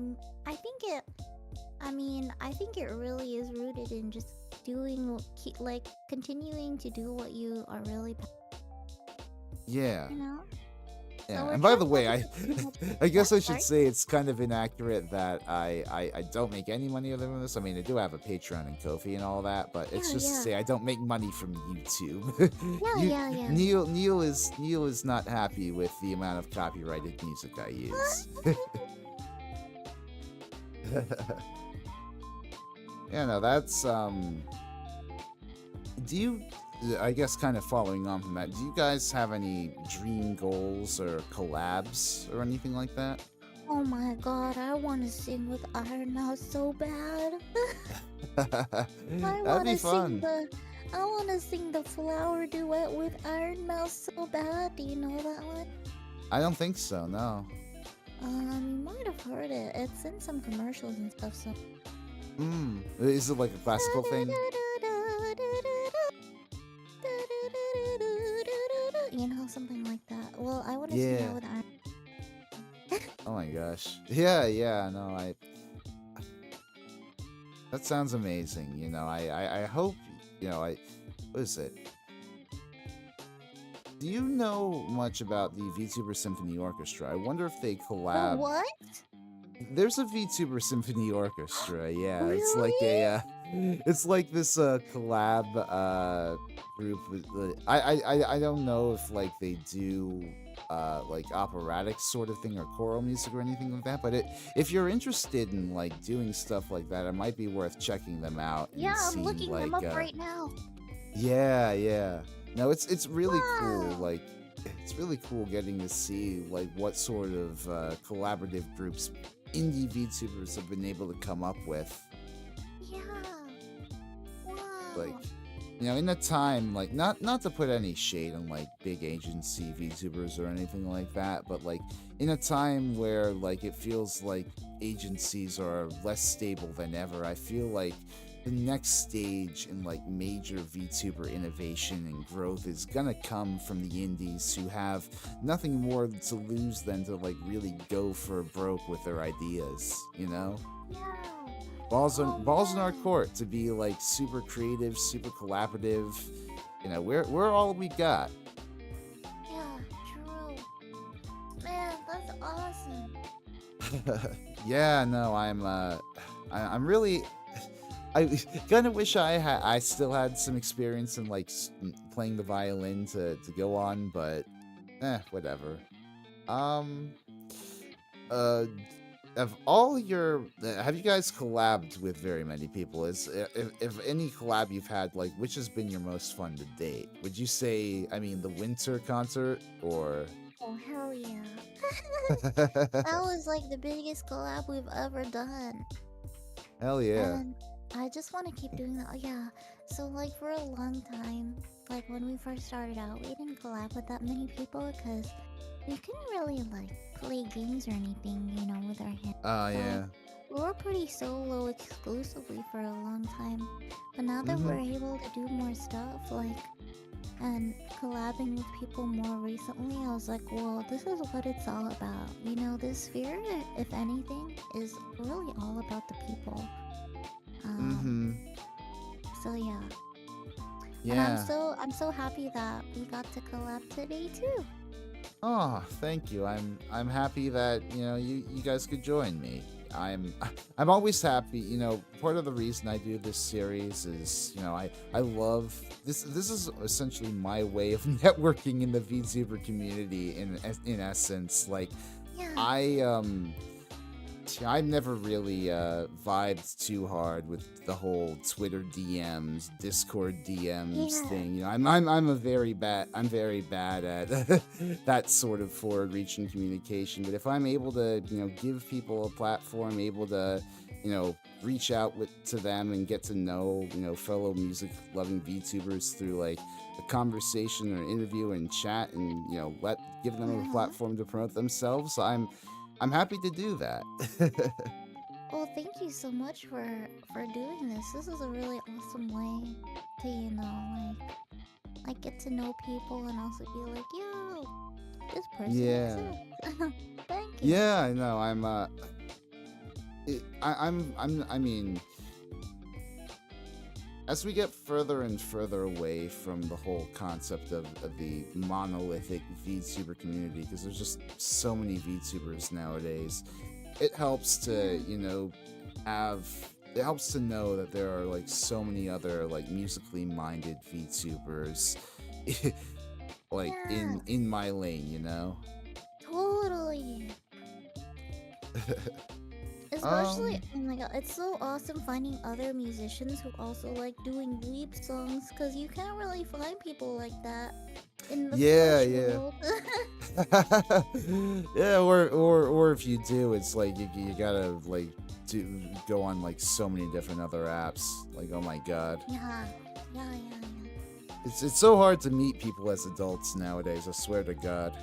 Speaker 2: think it really is rooted in just continuing to do what you are really,
Speaker 1: Yeah.
Speaker 2: you know. So
Speaker 1: Yeah,
Speaker 2: we're
Speaker 1: and by the
Speaker 2: trying
Speaker 1: way,
Speaker 2: not
Speaker 1: I
Speaker 2: to put too much.
Speaker 1: I guess
Speaker 2: What?
Speaker 1: I should
Speaker 2: Sorry.
Speaker 1: say it's kind of inaccurate that I don't make any money other than this. I mean, I do have a Patreon and Ko-fi and all that, but it's
Speaker 2: Yeah,
Speaker 1: just to
Speaker 2: yeah,
Speaker 1: say I don't make money from YouTube.
Speaker 2: yeah,
Speaker 1: you
Speaker 2: yeah, yeah.
Speaker 1: Neil is not happy with the amount of copyrighted music I use. Yeah, no, that's do you I guess kind of following on from that, do you guys have any dream goals or collabs or anything like that?
Speaker 2: Oh my god, I want to sing with Iron Mouse so bad. I
Speaker 1: That'd
Speaker 2: want
Speaker 1: be
Speaker 2: to sing
Speaker 1: fun.
Speaker 2: the flower duet with Iron Mouse so bad. Do you know that one?
Speaker 1: I don't think so, no.
Speaker 2: You might have heard it. It's in some commercials and stuff. So.
Speaker 1: Is it like a classical thing?
Speaker 2: You know, something like that. Well, I want to sing
Speaker 1: Yeah.
Speaker 2: that with Iron.
Speaker 1: Oh my gosh. Yeah, no, that sounds amazing. I hope, what is it? Do you know much about the VTuber Symphony Orchestra? I wonder if they
Speaker 2: The
Speaker 1: collab.
Speaker 2: what?
Speaker 1: There's a VTuber Symphony Orchestra. Yeah, it's like
Speaker 2: Really?
Speaker 1: it's like this collab group with I don't know if like they do like operatic sort of thing or choral music or anything like that, but if you're interested in like doing stuff like that, it might be worth checking them out and
Speaker 2: Yeah, I'm
Speaker 1: seeing
Speaker 2: looking them
Speaker 1: like
Speaker 2: up right now.
Speaker 1: yeah. No, it's really cool.
Speaker 2: Wow.
Speaker 1: Like, it's really cool getting to see like what sort of collaborative groups indie VTubers have been able to come up with. Like, in a time, like, not to put any shade on, like, big agency VTubers or anything like that, but, like, in a time where, like, it feels like agencies are less stable than ever, I feel like the next stage in, like, major VTuber innovation and growth is gonna come from the indies who have nothing more to lose than to, like, really go for broke with their ideas,
Speaker 2: Yeah.
Speaker 1: balls
Speaker 2: Oh
Speaker 1: in our
Speaker 2: man.
Speaker 1: court to be like super creative, super collaborative. We're all we got.
Speaker 2: Yeah, true. Man, that's awesome.
Speaker 1: Yeah, no, I'm really I kind of wish I still had some experience in like playing the violin to go on, but whatever. Um uh of all your have you guys collabed with very many people? If any collab you've had, like, which has been your most fun to date? Would you say, I mean, the winter concert or
Speaker 2: Oh hell yeah. That was like the biggest collab we've ever done.
Speaker 1: hell yeah.
Speaker 2: And I just want to keep doing that. Oh, yeah. So, like, for a long time, like, when we first started out, we didn't collab with that many people because we couldn't really, like, play games or anything, with our hands.
Speaker 1: Oh
Speaker 2: So,
Speaker 1: yeah.
Speaker 2: we were pretty solo exclusively for a long time. But now that
Speaker 1: Mm-hmm.
Speaker 2: we're able to do more stuff, like, and collabing with people more recently, I was like, well, this is what it's all about. This sphere, if anything, is really all about the people. Um,
Speaker 1: Mm-hmm.
Speaker 2: so yeah. And
Speaker 1: Yeah.
Speaker 2: I'm so happy that we got to collab today too.
Speaker 1: Oh, thank you. I'm happy that, you guys could join me. I'm I'm always happy, part of the reason I do this series is, I love this is essentially my way of networking in the VTuber community in essence. Like,
Speaker 2: Yeah.
Speaker 1: I I've never really vibed too hard with the whole Twitter DMs, Discord DMs
Speaker 2: Yeah.
Speaker 1: thing. I'm very bad at that sort of forward-reaching communication. But if I'm able to, give people a platform, able to, reach out to them and get to know, fellow music-loving VTubers through like a conversation or an interview and chat, and give them a
Speaker 2: Uh-huh.
Speaker 1: platform to promote themselves, I'm happy to do that.
Speaker 2: Well, thank you so much for doing this. This is a really awesome way to, like get to know people and also be like, yo, this person
Speaker 1: Yeah.
Speaker 2: exists. Thank you.
Speaker 1: Yeah, I know. I mean, as we get further and further away from the whole concept of the monolithic VTuber community, because there's just so many VTubers nowadays, it helps to, it helps to know that there are like so many other like musically minded VTubers like
Speaker 2: Yeah,
Speaker 1: in my lane.
Speaker 2: totally. Especially,
Speaker 1: Um
Speaker 2: oh my god, it's so awesome finding other musicians who also like doing weep songs because you can't really find people like that in the
Speaker 1: yeah,
Speaker 2: flesh
Speaker 1: yeah.
Speaker 2: world.
Speaker 1: Yeah, or if you do, it's like you gotta like go on like so many different other apps. Like, oh my god,
Speaker 2: Yeah, yeah, yeah, yeah.
Speaker 1: it's so hard to meet people as adults nowadays. I swear to God.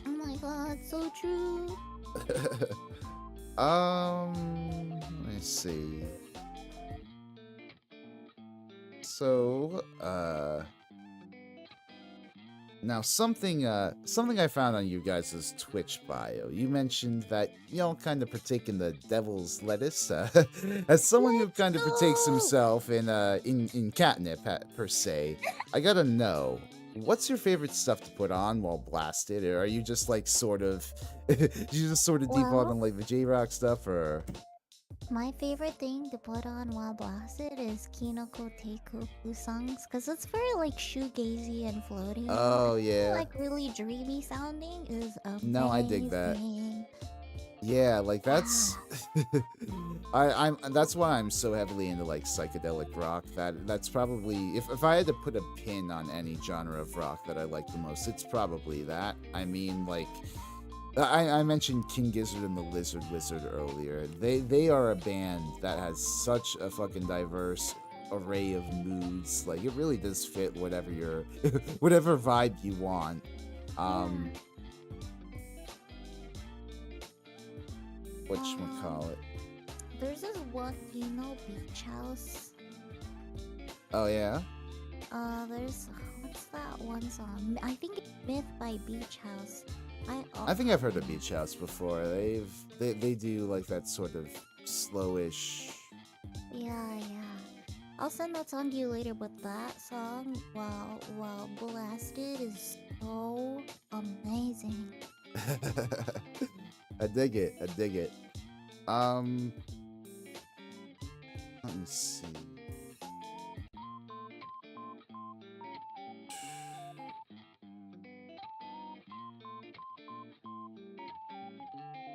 Speaker 2: Oh my god, so true.
Speaker 1: Let me see. So, now something I found on you guys' Twitch bio. You mentioned that y'all kind of partake in the devil's lettuce. As someone who
Speaker 2: Let's
Speaker 1: kind of partakes
Speaker 2: go.
Speaker 1: himself in catnip per se, I gotta know, what's your favorite stuff to put on while blasted? Or are you just like sort of you just sort of default
Speaker 2: Well,
Speaker 1: on like the J-Rock stuff, or
Speaker 2: my favorite thing to put on while blasted is Kinoko Teikoku songs because it's very like shoegazy and floaty.
Speaker 1: oh
Speaker 2: And
Speaker 1: yeah.
Speaker 2: like really dreamy sounding is
Speaker 1: No, I dig that.
Speaker 2: amazing.
Speaker 1: Yeah, like that's
Speaker 2: Ah,
Speaker 1: that's why I'm so heavily into like psychedelic rock. That's probably, if I had to put a pin on any genre of rock that I like the most, it's probably that. I mean, like I mentioned King Gizzard and the Lizard Wizard earlier. They are a band that has such a fucking diverse array of moods. Like it really does fit whatever your whatever vibe you want. Um, whatchamacallit.
Speaker 2: There's this one, beach house.
Speaker 1: Oh yeah.
Speaker 2: There's what's that one song? I think it's Myth by Beach House.
Speaker 1: I think I've heard of Beach House before. They do like that sort of slowish.
Speaker 2: Yeah. I'll send that song to you later, but that song, while blasted, is so amazing.
Speaker 1: I dig it. Let me see.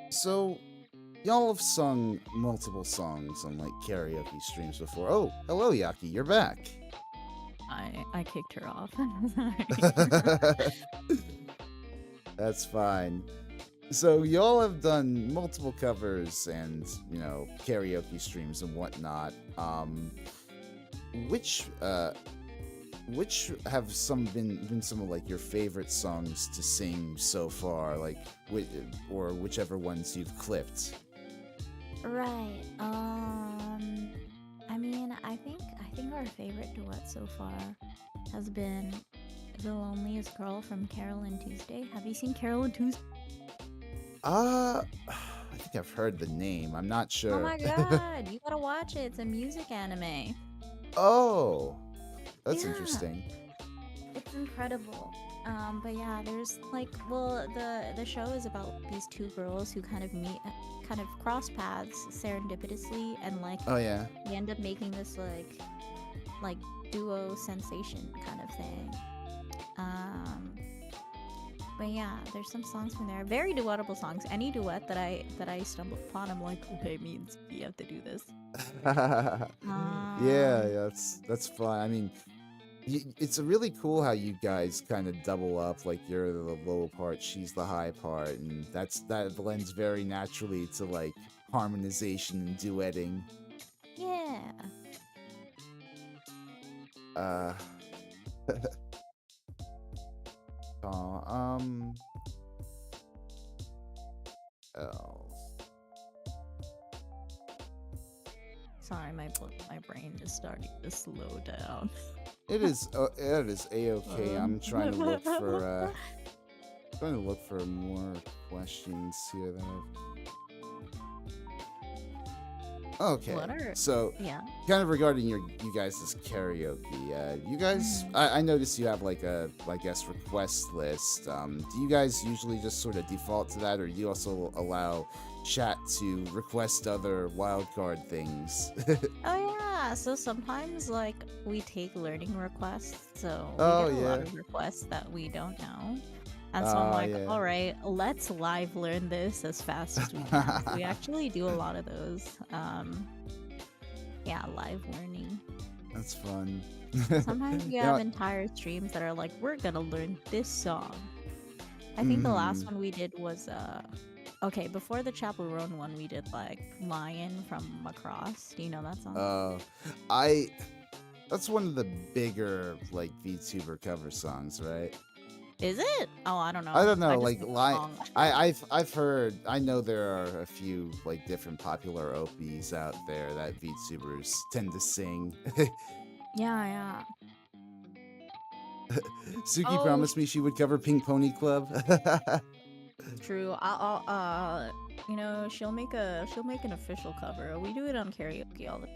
Speaker 1: So, y'all have sung multiple songs on like karaoke streams before. Oh, hello Yaki, you're back.
Speaker 3: I kicked her off. Sorry.
Speaker 1: That's fine. So y'all have done multiple covers and karaoke streams and whatnot. Which have been some of like your favorite songs to sing so far, like or whichever ones you've clipped?
Speaker 2: Right. I mean, I think our favorite duet so far has been "The Loneliest Girl" from Carol and Tuesday. Have you seen Carol and Tuesday?
Speaker 1: I think I've heard the name. I'm not sure.
Speaker 3: Oh my god, you gotta watch it. It's a music anime.
Speaker 1: Oh, that's
Speaker 2: Yeah.
Speaker 1: interesting.
Speaker 2: It's incredible.
Speaker 3: But yeah, there's like, well, the show is about these two girls who kind of meet, kind of cross paths serendipitously, and like
Speaker 1: Oh yeah.
Speaker 3: they end up making this like duo sensation kind of thing. But yeah, there's some songs from there, very duettable songs. Any duet that I stumble upon, I'm like, okay, means you have to do this.
Speaker 1: Yeah, that's fun. I mean, it's really cool how you guys kind of double up. Like you're the low part, she's the high part, and that blends very naturally to like harmonization and duetting.
Speaker 3: Yeah.
Speaker 1: Oh.
Speaker 3: Sorry, my brain is starting to slow down.
Speaker 1: It is a-okay. I'm trying to look for more questions here that I've. Okay, so
Speaker 3: Yeah.
Speaker 1: kind of regarding you guys' karaoke, you guys, I noticed you have like a, I guess, request list. Do you guys usually just sort of default to that, or do you also allow chat to request other wildcard things?
Speaker 3: Oh yeah. So sometimes like we take learning requests, so we
Speaker 1: Oh,
Speaker 3: get a lot
Speaker 1: yeah.
Speaker 3: of requests that we don't know. And so I'm like,
Speaker 1: Yeah.
Speaker 3: all right, let's live learn this as fast as we can. So we actually do a lot of those. Yeah, live learning.
Speaker 1: That's fun.
Speaker 3: Sometimes we
Speaker 1: You
Speaker 3: have
Speaker 1: know-
Speaker 3: entire streams that are like, we're gonna learn this song. I think the last one we did was okay, before the Chapel Roan one, we did like Lion from Macross. Do you know that song?
Speaker 1: That's one of the bigger like VTuber cover songs, right?
Speaker 3: Is it? Oh, I don't know.
Speaker 1: I don't know,
Speaker 3: just
Speaker 1: like
Speaker 3: know the
Speaker 1: Lion.
Speaker 3: song.
Speaker 1: I've heard. I know there are a few like different popular OPs out there that VTubers tend to sing.
Speaker 3: Yeah.
Speaker 1: Suki
Speaker 3: Oh.
Speaker 1: promised me she would cover Pink Pony Club.
Speaker 3: True. I'll she'll make an official cover. We do it on karaoke all the time.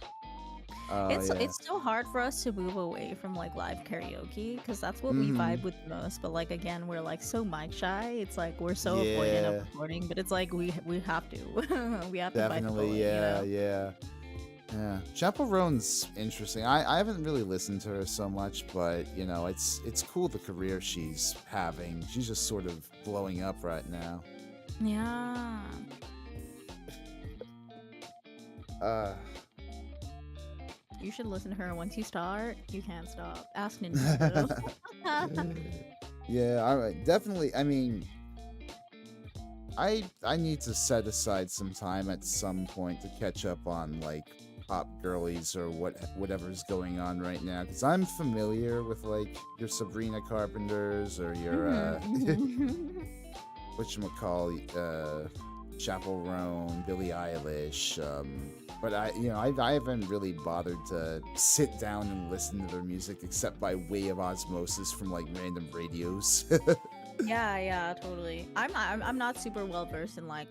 Speaker 1: Yeah.
Speaker 3: It's still hard for us to move away from like live karaoke because that's what we vibe with most. But like again, we're like so mic shy. It's like we're so avoidant
Speaker 1: Yeah.
Speaker 3: of recording, but it's like we have to. We have to bite the
Speaker 1: Definitely,
Speaker 3: bullet,
Speaker 1: yeah. Chapel Roan's interesting. I haven't really listened to her so much, but it's cool the career she's having. She's just sort of blowing up right now.
Speaker 3: Yeah. You should listen to her. Once you start, you can't stop. Ask Nintendo.
Speaker 1: Yeah, all right, definitely. I mean, I need to set aside some time at some point to catch up on like pop girlies or whatever's going on right now. Because I'm familiar with like your Sabrina Carpenters or your whatchamacallit, Chappell Roan, Billie Eilish. But I haven't really bothered to sit down and listen to their music except by way of osmosis from like random radios.
Speaker 3: Yeah, totally. I'm not super well versed in like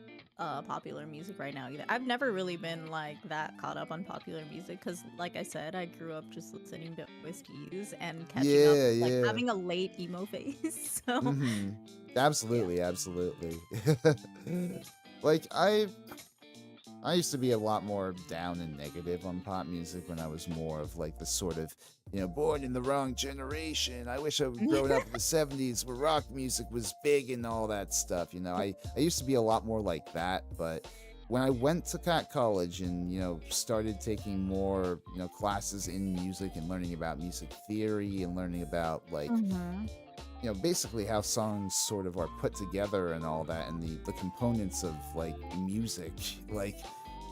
Speaker 3: popular music right now either. I've never really been like that caught up on popular music because, like I said, I grew up just listening to OSTs and catching up, like
Speaker 1: Yeah.
Speaker 3: having a late emo phase. So
Speaker 1: Mm-hmm.
Speaker 3: yeah.
Speaker 1: Absolutely. Like I used to be a lot more down and negative on pop music when I was more of like the sort of, born in the wrong generation. I wish I would grown up in the 70s where rock music was big and all that stuff. I used to be a lot more like that, but when I went to Cat College and, started taking more, classes in music and learning about music theory and learning about like, basically how songs sort of are put together and all that and the components of like music, like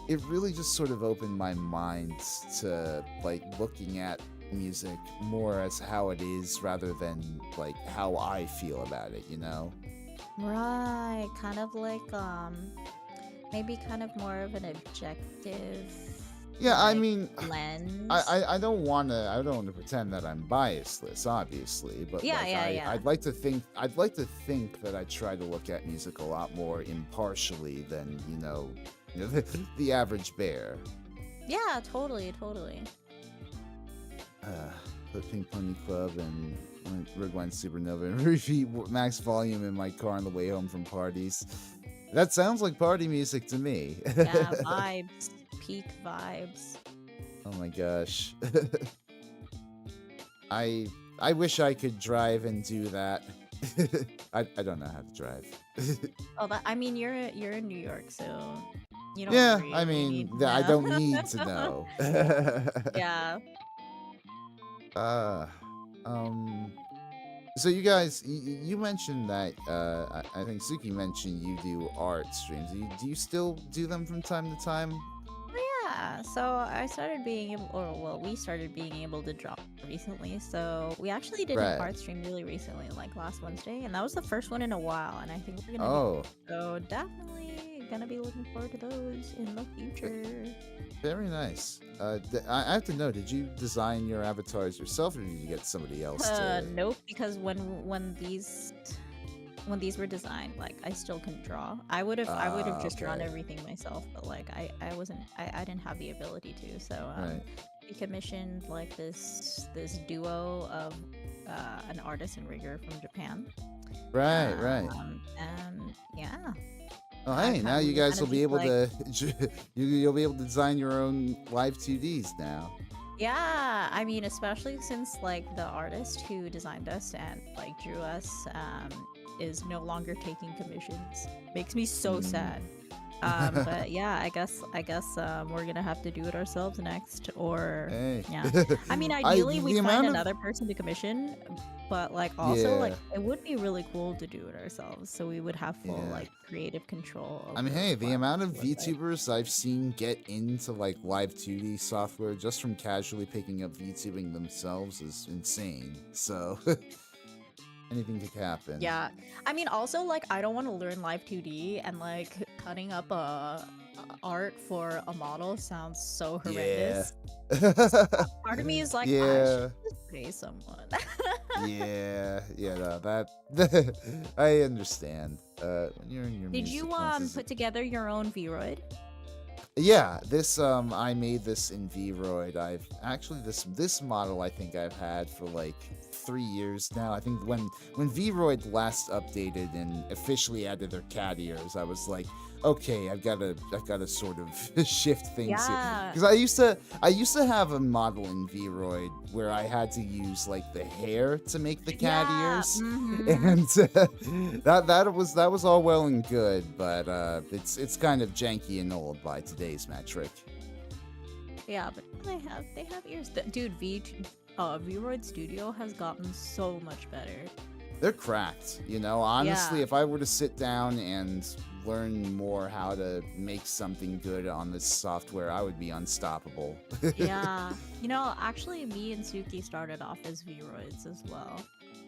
Speaker 1: it really just sort of opened my mind to like looking at music more as how it is rather than like how I feel about it,
Speaker 3: Right, kind of like maybe kind of more of an objective
Speaker 1: Yeah, I
Speaker 3: like
Speaker 1: mean,
Speaker 3: lens.
Speaker 1: I don't want to pretend that I'm biasless, obviously, but
Speaker 3: Yeah,
Speaker 1: like
Speaker 3: yeah.
Speaker 1: I'd like to think that I try to look at music a lot more impartially than the average bear.
Speaker 3: Yeah, totally.
Speaker 1: The Pink Pony Club and Rewind Supernova and repeat max volume in my car on the way home from parties. That sounds like party music to me.
Speaker 3: Yeah, vibes, peak vibes.
Speaker 1: Oh my gosh. I wish I could drive and do that. I don't know how to drive.
Speaker 3: Oh, I mean, you're in New York, so you don't
Speaker 1: Yeah,
Speaker 3: really
Speaker 1: I mean,
Speaker 3: need to
Speaker 1: I
Speaker 3: know.
Speaker 1: don't need to know.
Speaker 3: Yeah.
Speaker 1: Uh, so you guys, you mentioned that, I think Suki mentioned you do art streams. Do you still do them from time to time?
Speaker 3: Yeah, so I started being able, or well, we started being able to draw recently. So we actually did an
Speaker 1: Right.
Speaker 3: art stream really recently, like last Wednesday, and that was the first one in a while. And I think we're gonna
Speaker 1: Oh,
Speaker 3: so definitely gonna be looking forward to those in the future.
Speaker 1: very nice. I have to know, did you design your avatars yourself or did you get somebody else to?
Speaker 3: Nope, because when these were designed, like I still couldn't draw. I would have just drawn
Speaker 1: Okay.
Speaker 3: everything myself, but like I wasn't I didn't have the ability to. So
Speaker 1: Right.
Speaker 3: we commissioned like this duo of an artist and rigger from Japan.
Speaker 1: Right.
Speaker 3: And yeah,
Speaker 1: Oh, hey, now you
Speaker 3: we
Speaker 1: guys
Speaker 3: kind
Speaker 1: will
Speaker 3: of
Speaker 1: be
Speaker 3: just
Speaker 1: able
Speaker 3: like
Speaker 1: to you'll be able to design your own live 2Ds now.
Speaker 3: yeah, I mean, especially since like the artist who designed us and like drew us is no longer taking commissions. Makes me so
Speaker 1: Mm.
Speaker 3: sad. But yeah, I guess we're gonna have to do it ourselves next, or
Speaker 1: Hey.
Speaker 3: yeah. I mean, ideally we
Speaker 1: The
Speaker 3: find
Speaker 1: amount of
Speaker 3: another person to commission, but like also like
Speaker 1: yeah.
Speaker 3: it would be really cool to do it ourselves, so we would have full
Speaker 1: Yeah.
Speaker 3: like creative control
Speaker 1: I mean,
Speaker 3: over
Speaker 1: hey, the
Speaker 3: what
Speaker 1: amount of
Speaker 3: to look like.
Speaker 1: VTubers I've seen get into like live 2D software just from casually picking up VTubing themselves is insane. So anything could happen.
Speaker 3: Yeah, I mean, also like I don't want to learn live 2D and like cutting up art for a model sounds so
Speaker 1: Yeah.
Speaker 3: horrendous. Part of me is like, I
Speaker 1: Yeah.
Speaker 3: should just pay someone.
Speaker 1: Yeah. No, that I understand. When you're in your
Speaker 3: Did
Speaker 1: music
Speaker 3: you
Speaker 1: classes,
Speaker 3: put together your own Vroid?
Speaker 1: yeah, this I made this in Vroid. I've actually this model I think I've had for like 3 years now. I think when Vroid last updated and officially added their cat ears, I was like, okay, I've got to sort of shift things here.
Speaker 3: Yeah.
Speaker 1: Because I used to have a model in Vroid where I had to use like the hair to make the cat
Speaker 3: Yeah.
Speaker 1: ears.
Speaker 3: Mhm.
Speaker 1: And that was all well and good, but it's kind of janky and old by today's metric.
Speaker 3: Yeah, but they have ears. Dude, Vroid Studio has gotten so much better.
Speaker 1: they're cracked. You know, honestly,
Speaker 3: Yeah.
Speaker 1: if I were to sit down and learn more how to make something good on this software, I would be unstoppable.
Speaker 3: Yeah. Actually, me and Suki started off as V-Roids as well.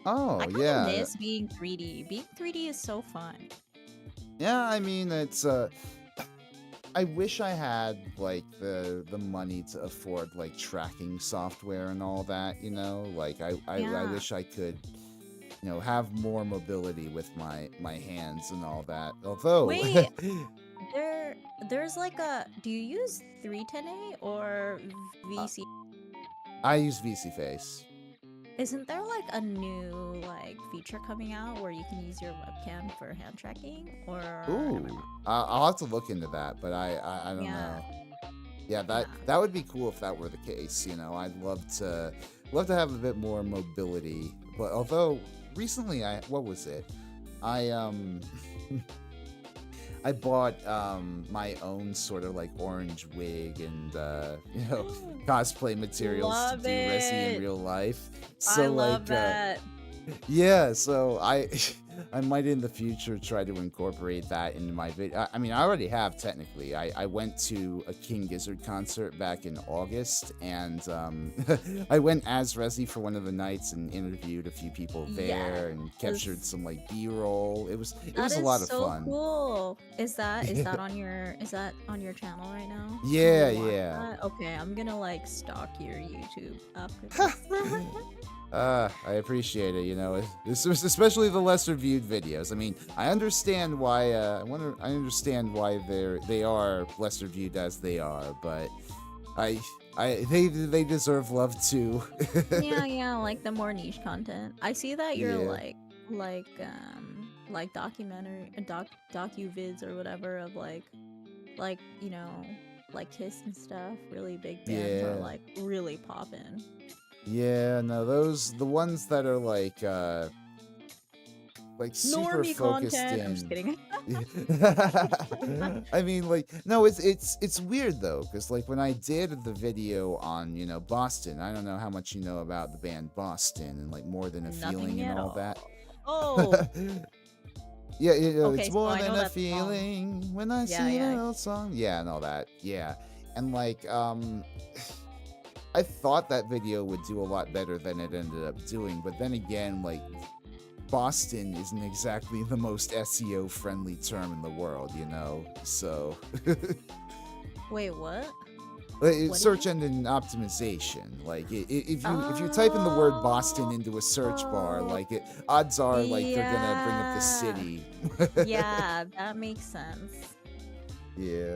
Speaker 3: I
Speaker 1: Oh,
Speaker 3: kind of
Speaker 1: yeah.
Speaker 3: miss being 3D. Being 3D is so fun.
Speaker 1: Yeah, I mean, I wish I had like the money to afford like tracking software and all that, you know? Like I
Speaker 3: Yeah.
Speaker 1: wish I could, have more mobility with my hands and all that. Although
Speaker 3: Wait, there's like a. Do you use 310A or
Speaker 1: uh,
Speaker 3: VC?
Speaker 1: I use VC Face.
Speaker 3: Isn't there like a new like feature coming out where you can use your webcam for hand tracking? Or am I
Speaker 1: Ooh,
Speaker 3: wrong?
Speaker 1: I'll have to look into that, but I don't
Speaker 3: Yeah.
Speaker 1: know. Yeah,
Speaker 3: Yeah.
Speaker 1: that would be cool if that were the case. You know, I'd love to have a bit more mobility. But although recently, what was it? I I bought my own sort of like orange wig and cosplay materials to
Speaker 3: Love
Speaker 1: do Resi in
Speaker 3: it.
Speaker 1: real life.
Speaker 3: I
Speaker 1: So
Speaker 3: love
Speaker 1: like
Speaker 3: that.
Speaker 1: yeah, so I I might in the future try to incorporate that into my video. I mean, I already have technically. I went to a King Gizzard concert back in August, and I went as Resi for one of the nights and interviewed a few people there and captured
Speaker 3: Yes.
Speaker 1: some like B-roll. It
Speaker 3: That
Speaker 1: was a
Speaker 3: is
Speaker 1: lot of
Speaker 3: so
Speaker 1: fun.
Speaker 3: cool. Is that on your channel right now? Can
Speaker 1: Yeah,
Speaker 3: we watch
Speaker 1: yeah.
Speaker 3: that? Okay, I'm gonna like stalk your YouTube after this.
Speaker 1: I appreciate it. You know, this was especially the lesser viewed videos. I mean, I understand why. I understand why they are lesser viewed as they are, but they deserve love too.
Speaker 3: Yeah, like the more niche content. I see that you're
Speaker 1: Yeah,
Speaker 3: like documentary docu vids or whatever of like like Kiss and stuff. Really big bands are
Speaker 1: yeah,
Speaker 3: like really popping.
Speaker 1: yeah. No, the ones that are like super
Speaker 3: Normie
Speaker 1: focused
Speaker 3: content. I'm just
Speaker 1: in.
Speaker 3: kidding.
Speaker 1: I mean, like, no, it's weird though, because like when I did the video on Boston, I don't know how much you know about the band Boston and like More Than a
Speaker 3: Nothing
Speaker 1: Feeling and
Speaker 3: at
Speaker 1: all that.
Speaker 3: all. Oh,
Speaker 1: Yeah,
Speaker 3: okay.
Speaker 1: it's
Speaker 3: So
Speaker 1: more
Speaker 3: I
Speaker 1: than
Speaker 3: know
Speaker 1: a
Speaker 3: that song.
Speaker 1: feeling when I
Speaker 3: Yeah,
Speaker 1: sing
Speaker 3: yeah.
Speaker 1: an old song. Yeah, and all that. Yeah, and like I thought that video would do a lot better than it ended up doing, but then again, like Boston isn't exactly the most SEO friendly term in the world, you know? So,
Speaker 3: Wait, what?
Speaker 1: it's
Speaker 3: What is
Speaker 1: search
Speaker 3: it?
Speaker 1: engine optimization. Like, if you type in the word Boston
Speaker 3: Oh,
Speaker 1: into a search bar, like, odds are like they're gonna bring up the
Speaker 3: yeah.
Speaker 1: city.
Speaker 3: Yeah, that makes sense.
Speaker 1: Yeah.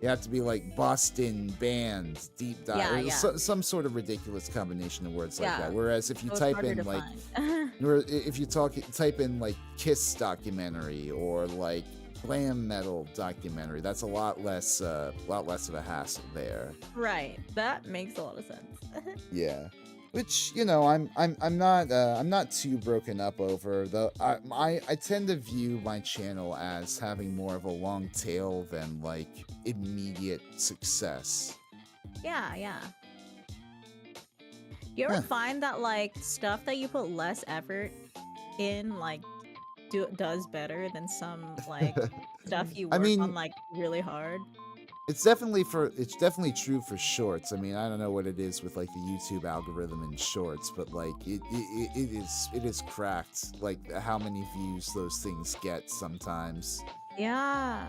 Speaker 1: You have to be like Boston band, deep dive,
Speaker 3: Yeah,
Speaker 1: or
Speaker 3: yeah,
Speaker 1: some sort of ridiculous combination of words like
Speaker 3: yeah.
Speaker 1: that. Whereas if you
Speaker 3: So it's
Speaker 1: type
Speaker 3: harder
Speaker 1: in
Speaker 3: to
Speaker 1: like
Speaker 3: find.
Speaker 1: Or if you type in like Kiss documentary or like glam metal documentary, that's a lot less of a hassle there.
Speaker 3: Right. That makes a lot of sense.
Speaker 1: Yeah. Which, I'm not too broken up over, though. I tend to view my channel as having more of a long tail than like immediate success.
Speaker 3: Yeah, yeah. You ever
Speaker 1: Huh.
Speaker 3: find that like stuff that you put less effort in like does better than some like stuff you
Speaker 1: I
Speaker 3: work on
Speaker 1: mean,
Speaker 3: like really hard?
Speaker 1: it's definitely true for shorts. I mean, I don't know what it is with like the YouTube algorithm and shorts, but like it is cracked like how many views those things get sometimes.
Speaker 3: Yeah.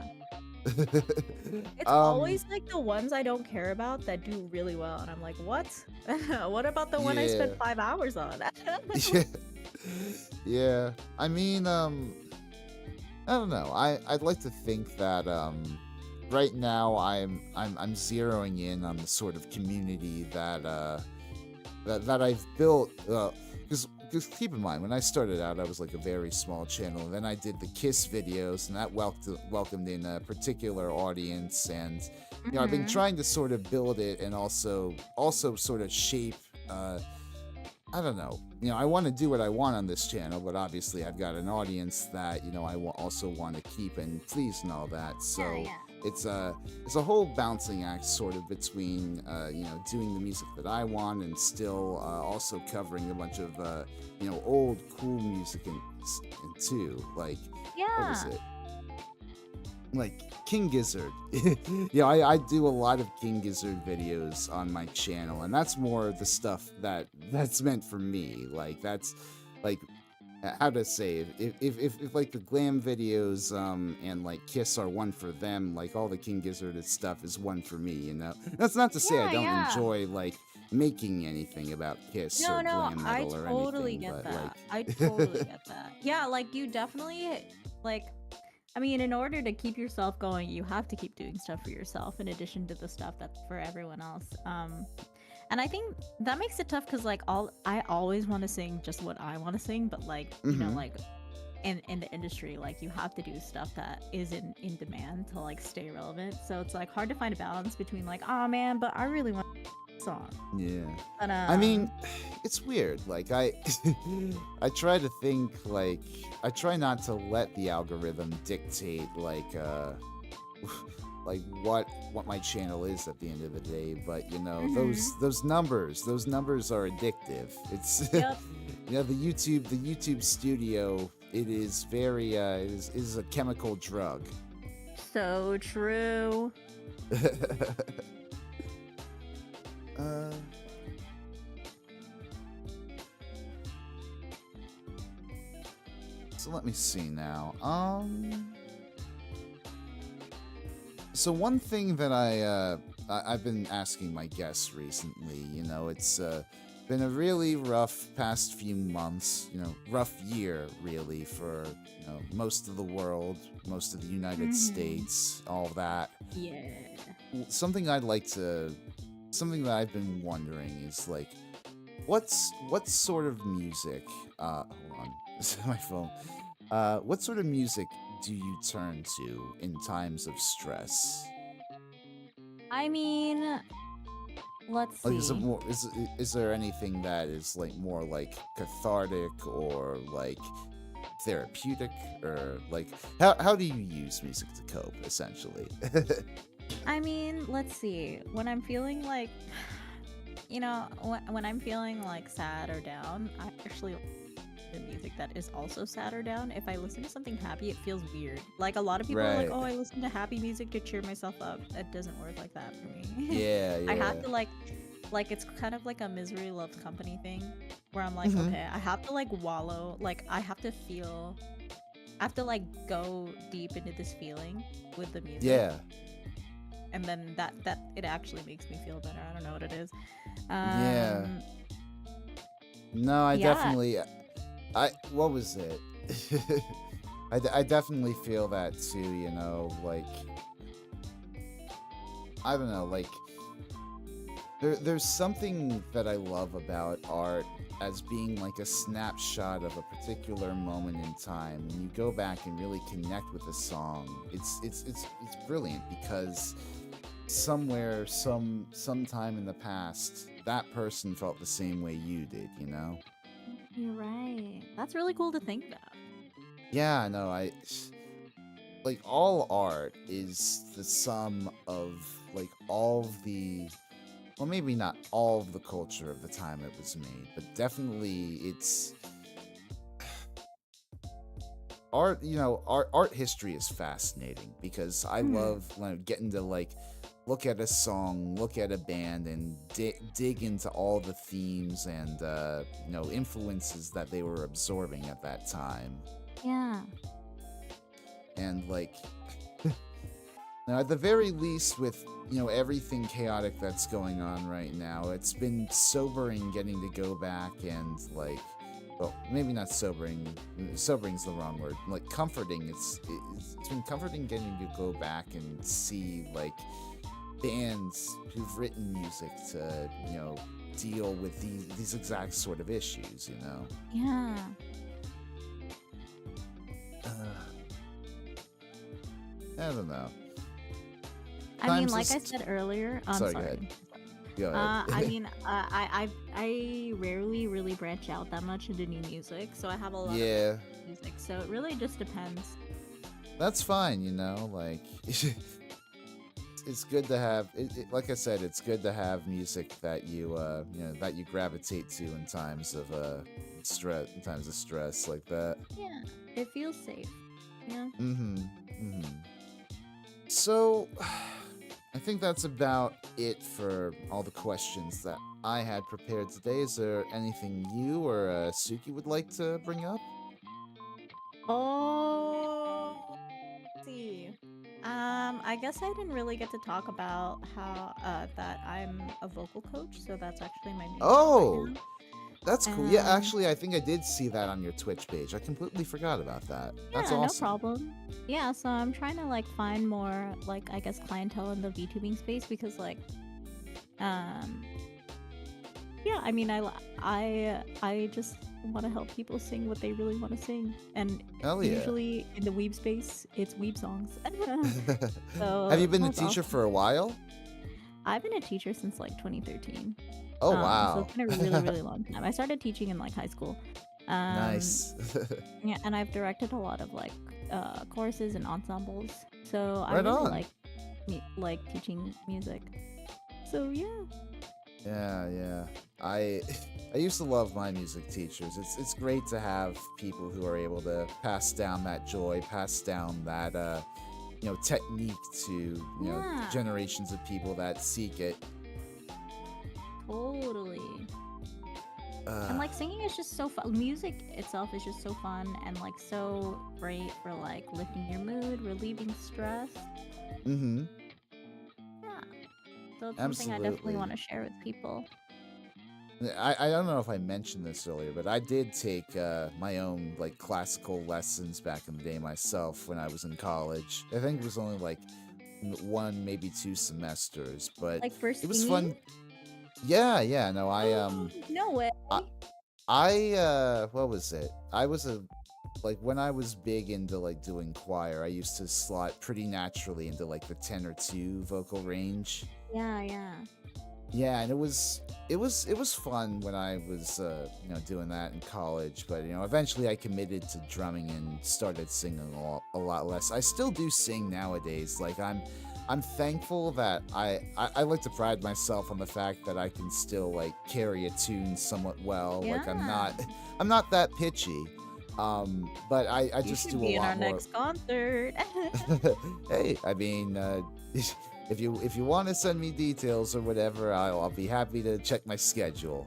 Speaker 3: It's
Speaker 1: um
Speaker 3: always like the ones I don't care about that do really well, and I'm like, what? What about the one I
Speaker 1: yeah.
Speaker 3: spent 5 hours on?
Speaker 1: Yeah. Yeah. I mean, I don't know. I'd like to think that right now I'm zeroing in on the sort of community that I've built. Because keep in mind, when I started out, I was like a very small channel. And then I did the Kiss videos, and that welcomed in a particular audience. And I've been
Speaker 3: Hmm.
Speaker 1: trying to sort of build it and also sort of shape. I don't know. I want to do what I want on this channel, but obviously I've got an audience that I also want to keep and please and all that.
Speaker 2: Yeah,
Speaker 1: So
Speaker 2: yeah.
Speaker 1: it's a whole balancing act sort of between doing the music that I want and still also covering a bunch of old cool music and too, like what was
Speaker 2: Yeah.
Speaker 1: it, like King Gizzard. I do a lot of King Gizzard videos on my channel, and that's more the stuff that's meant for me. Like that's like how to say it, if like the glam videos and like Kiss are one for them, like all the King Gizzard stuff is one for me, That's not to say I
Speaker 2: Yeah,
Speaker 1: don't
Speaker 2: yeah.
Speaker 1: enjoy like making anything about Kiss
Speaker 3: No,
Speaker 1: or
Speaker 3: no,
Speaker 1: glam
Speaker 3: I
Speaker 1: metal or
Speaker 3: totally
Speaker 1: anything,
Speaker 3: get
Speaker 1: but
Speaker 3: that. I totally
Speaker 1: like
Speaker 3: get that. Yeah, like you definitely like I mean, in order to keep yourself going, you have to keep doing stuff for yourself in addition to the stuff that's for everyone else. And I think that makes it tough because like I always want to sing just what I want to sing, but like
Speaker 1: mhm.
Speaker 3: like in the industry, like you have to do stuff that is in demand to like stay relevant. So it's like hard to find a balance between like, oh man, but I really want a song.
Speaker 1: Yeah.
Speaker 3: But
Speaker 1: I mean, it's weird. Like I try to think like I try not to let the algorithm dictate like what my channel is at the end of the day, but
Speaker 3: mhm.
Speaker 1: those numbers are addictive. It's
Speaker 3: Yep.
Speaker 1: the YouTube studio, it is very it is a chemical drug.
Speaker 3: So true.
Speaker 1: uh so let me see now. So one thing that I've been asking my guests recently, it's been a really rough past few months, rough year really for most of the world, most of the United
Speaker 3: Mhm.
Speaker 1: States, all that.
Speaker 3: Yeah.
Speaker 1: Something something that I've been wondering is like, what sort of music? Hold on, this is my phone. What sort of music do you turn to in times of stress?
Speaker 3: I mean, let's
Speaker 1: Like, is it
Speaker 3: see.
Speaker 1: more? Is there anything that is like more like cathartic or like therapeutic, or like how do you use music to cope essentially?
Speaker 3: I mean, let's see. When I'm feeling like, when I'm feeling like sad or down, I actually like the music that is also sad or down. If I listen to something happy, it feels weird. Like a lot of people are like,
Speaker 1: Right.
Speaker 3: "Oh, I listen to happy music to cheer myself up." That doesn't work like that for me.
Speaker 1: Yeah,
Speaker 3: I have
Speaker 1: yeah.
Speaker 3: to like it's kind of like a misery loves company thing where I'm like,
Speaker 1: Hmm.
Speaker 3: okay, I have to like wallow, like I have to like go deep into this feeling with the music,
Speaker 1: Yeah.
Speaker 3: and then that it actually makes me feel better. I don't know what it is.
Speaker 1: Yeah.
Speaker 3: Um,
Speaker 1: No, I
Speaker 3: yeah,
Speaker 1: definitely. What was it? I definitely feel that too. Like I don't know, like there's something that I love about art as being like a snapshot of a particular moment in time. When you go back and really connect with a song, it's brilliant because somewhere, sometime in the past, that person felt the same way you did.
Speaker 3: you're right. That's really cool to think about.
Speaker 1: Yeah, no, like all art is the sum of like all of the, well, maybe not all of the culture of the time it was made, but definitely it's art. Art history is fascinating because I
Speaker 3: Hmm.
Speaker 1: love getting to like look at a song, look at a band, and dig into all the themes and influences that they were absorbing at that time.
Speaker 2: Yeah.
Speaker 1: And like, now, at the very least, with everything chaotic that's going on right now, it's been sobering getting to go back and like, well, maybe not sobering. Sobering's the wrong word. Like comforting. It's been comforting getting to go back and see like bands who've written music to deal with these exact sort of issues.
Speaker 2: Yeah.
Speaker 1: I don't know.
Speaker 3: I mean,
Speaker 1: Times
Speaker 3: like I
Speaker 1: just.
Speaker 3: said earlier, I'm
Speaker 1: Sorry, go ahead.
Speaker 3: sorry.
Speaker 1: Go
Speaker 3: I
Speaker 1: ahead.
Speaker 3: mean, I rarely really branch out that much into new music, so I have a lot of
Speaker 1: Yeah.
Speaker 3: music. So it really just depends.
Speaker 1: That's fine, like it's good to have like I said, it's good to have music that that you gravitate to in times of stress like that.
Speaker 3: Yeah, it feels safe. Yeah.
Speaker 1: Mm-hmm. Mm-hmm. So, I think that's about it for all the questions that I had prepared today. Is there anything you or Suki would like to bring up?
Speaker 3: Oh, let's see. I guess I didn't really get to talk about how that I'm a vocal coach, so that's actually my main job right
Speaker 1: Oh,
Speaker 3: now.
Speaker 1: that's cool. Yeah,
Speaker 3: And
Speaker 1: actually, I think I did see that on your Twitch page. I completely forgot about that. That's
Speaker 3: yeah, no
Speaker 1: awesome.
Speaker 3: problem. Yeah, so I'm trying to like find more like I guess clientele in the VTubing space because like um yeah, I mean I just want to help people sing what they really want to sing, and
Speaker 1: Hell yeah.
Speaker 3: usually in the weeb space it's weeb songs.
Speaker 1: Have you
Speaker 3: So
Speaker 1: been a
Speaker 3: that's
Speaker 1: teacher
Speaker 3: awesome.
Speaker 1: for a while?
Speaker 3: I've been a teacher since like 2013.
Speaker 1: Oh,
Speaker 3: So
Speaker 1: wow.
Speaker 3: it's been a really, really long time. I started teaching in like high school. Um,
Speaker 1: Nice.
Speaker 3: yeah, and I've directed a lot of like courses and ensembles. So I
Speaker 1: Right
Speaker 3: really
Speaker 1: on.
Speaker 3: like like teaching music. So yeah.
Speaker 1: Yeah, yeah. I I used to love my music teachers. It's great to have people who are able to pass down that joy, pass down that technique to,
Speaker 3: Yeah,
Speaker 1: generations of people that seek it.
Speaker 3: totally. And
Speaker 1: Uh
Speaker 3: like singing is just so fun. Music itself is just so fun and like so great for like lifting your mood, relieving stress.
Speaker 1: mhm.
Speaker 3: Yeah. So it's something I definitely
Speaker 1: Absolutely.
Speaker 3: want to share with people.
Speaker 1: I don't know if I mentioned this earlier, but I did take my own like classical lessons back in the day myself when I was in college. I think it was only like one, maybe two semesters, but
Speaker 3: Like for
Speaker 1: it was
Speaker 3: singing?
Speaker 1: fun. Yeah, yeah. No,
Speaker 3: No way.
Speaker 1: I, what was it? I was a like when I was big into like doing choir, I used to slot pretty naturally into like the tenor 2 vocal range.
Speaker 3: Yeah, yeah.
Speaker 1: Yeah, and it was fun when I was doing that in college, but eventually I committed to drumming and started singing a lot less. I still do sing nowadays. Like I'm thankful that I like to pride myself on the fact that I can still like carry a tune somewhat well. Like I'm
Speaker 3: Yeah.
Speaker 1: not I'm not that pitchy. But I
Speaker 3: You
Speaker 1: just
Speaker 3: should
Speaker 1: do a
Speaker 3: be in our
Speaker 1: lot more.
Speaker 3: next concert.
Speaker 1: Hey, I mean, if you want to send me details or whatever, I'll be happy to check my schedule.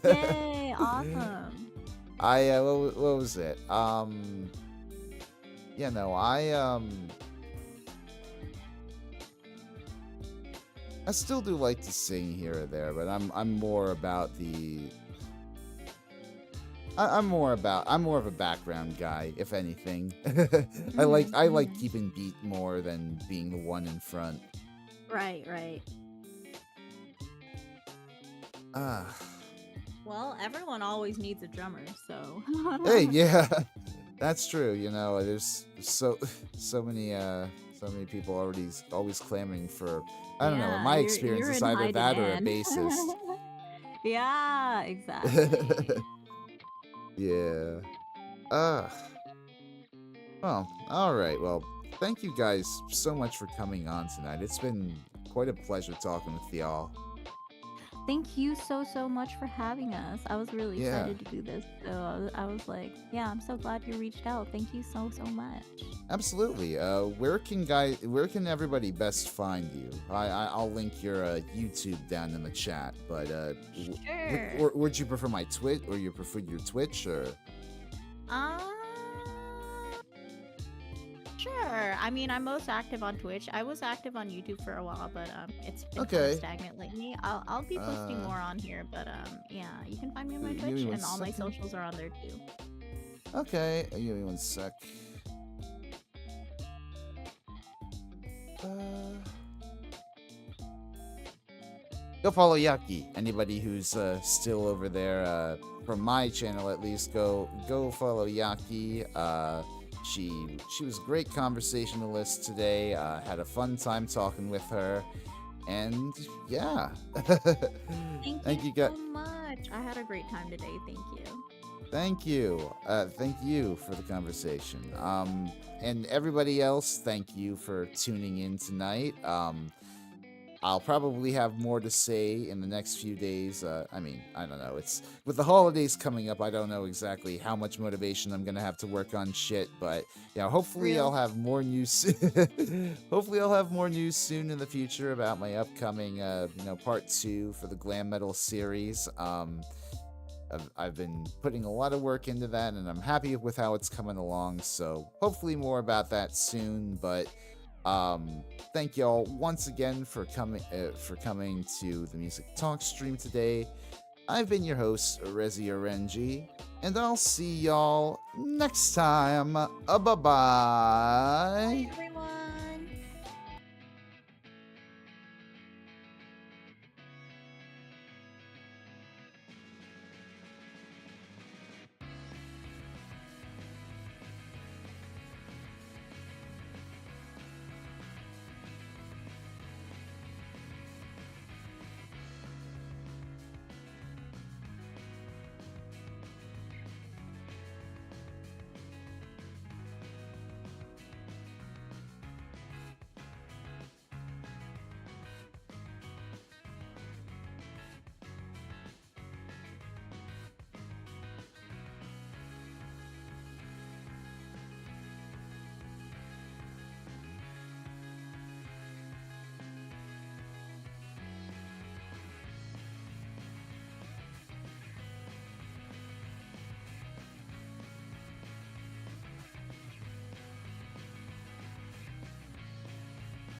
Speaker 3: Yay, awesome.
Speaker 1: What was it? Yeah, no, I still do like to sing here or there, but I'm more about the I'm more of a background guy, if anything. I like
Speaker 3: Mhm.
Speaker 1: keeping beat more than being the one in front.
Speaker 3: Right, right.
Speaker 1: Ah,
Speaker 3: Well, everyone always needs a drummer, so.
Speaker 1: hey, yeah, that's true. There's so many people always clamoring for. I don't know. In
Speaker 3: Yeah,
Speaker 1: my experience,
Speaker 3: you're
Speaker 1: it's
Speaker 3: in
Speaker 1: either
Speaker 3: high
Speaker 1: that or a
Speaker 3: demand.
Speaker 1: bassist.
Speaker 3: Yeah, exactly.
Speaker 1: Yeah. Ah. Well, all right. Well, thank you guys so much for coming on tonight. It's been quite a pleasure talking with y'all.
Speaker 3: Thank you so, so much for having us. I was really
Speaker 1: Yeah,
Speaker 3: excited to do this. So I was like, yeah, I'm so glad you reached out. Thank you so, so much.
Speaker 1: absolutely. Where can everybody best find you? I'll link your YouTube down in the chat. But
Speaker 3: Sure.
Speaker 1: would you prefer my Twitch or you prefer your Twitch or?
Speaker 3: Um, sure. I mean, I'm most active on Twitch. I was active on YouTube for a while, but it's been kind of
Speaker 1: Okay.
Speaker 3: stagnant lately. I'll be posting
Speaker 1: Uh,
Speaker 3: more on here, but yeah, you can find me on my
Speaker 1: give
Speaker 3: Twitch,
Speaker 1: me one
Speaker 3: and all my
Speaker 1: second.
Speaker 3: socials are on there too.
Speaker 1: Okay, give me one sec. Uh, Go follow Yaki. Anybody who's still over there, from my channel at least, go follow Yaki. She was a great conversationalist today. Had a fun time talking with her, and yeah.
Speaker 3: Thank you
Speaker 1: Thank you,
Speaker 3: so
Speaker 1: guys.
Speaker 3: much. I had a great time today. Thank you.
Speaker 1: Thank you. Thank you for the conversation. And everybody else, thank you for tuning in tonight. I'll probably have more to say in the next few days. I mean, I don't know. It's with the holidays coming up. I don't know exactly how much motivation I'm gonna have to work on shit, but hopefully
Speaker 3: Real.
Speaker 1: I'll have more news. Hopefully I'll have more news soon in the future about my upcoming, part 2 for the glam metal series. I've been putting a lot of work into that, and I'm happy with how it's coming along. So hopefully more about that soon. But thank y'all once again for coming to the Music Talk stream today. I've been your host, Rezi Orenji, and I'll see y'all next time. Bye bye.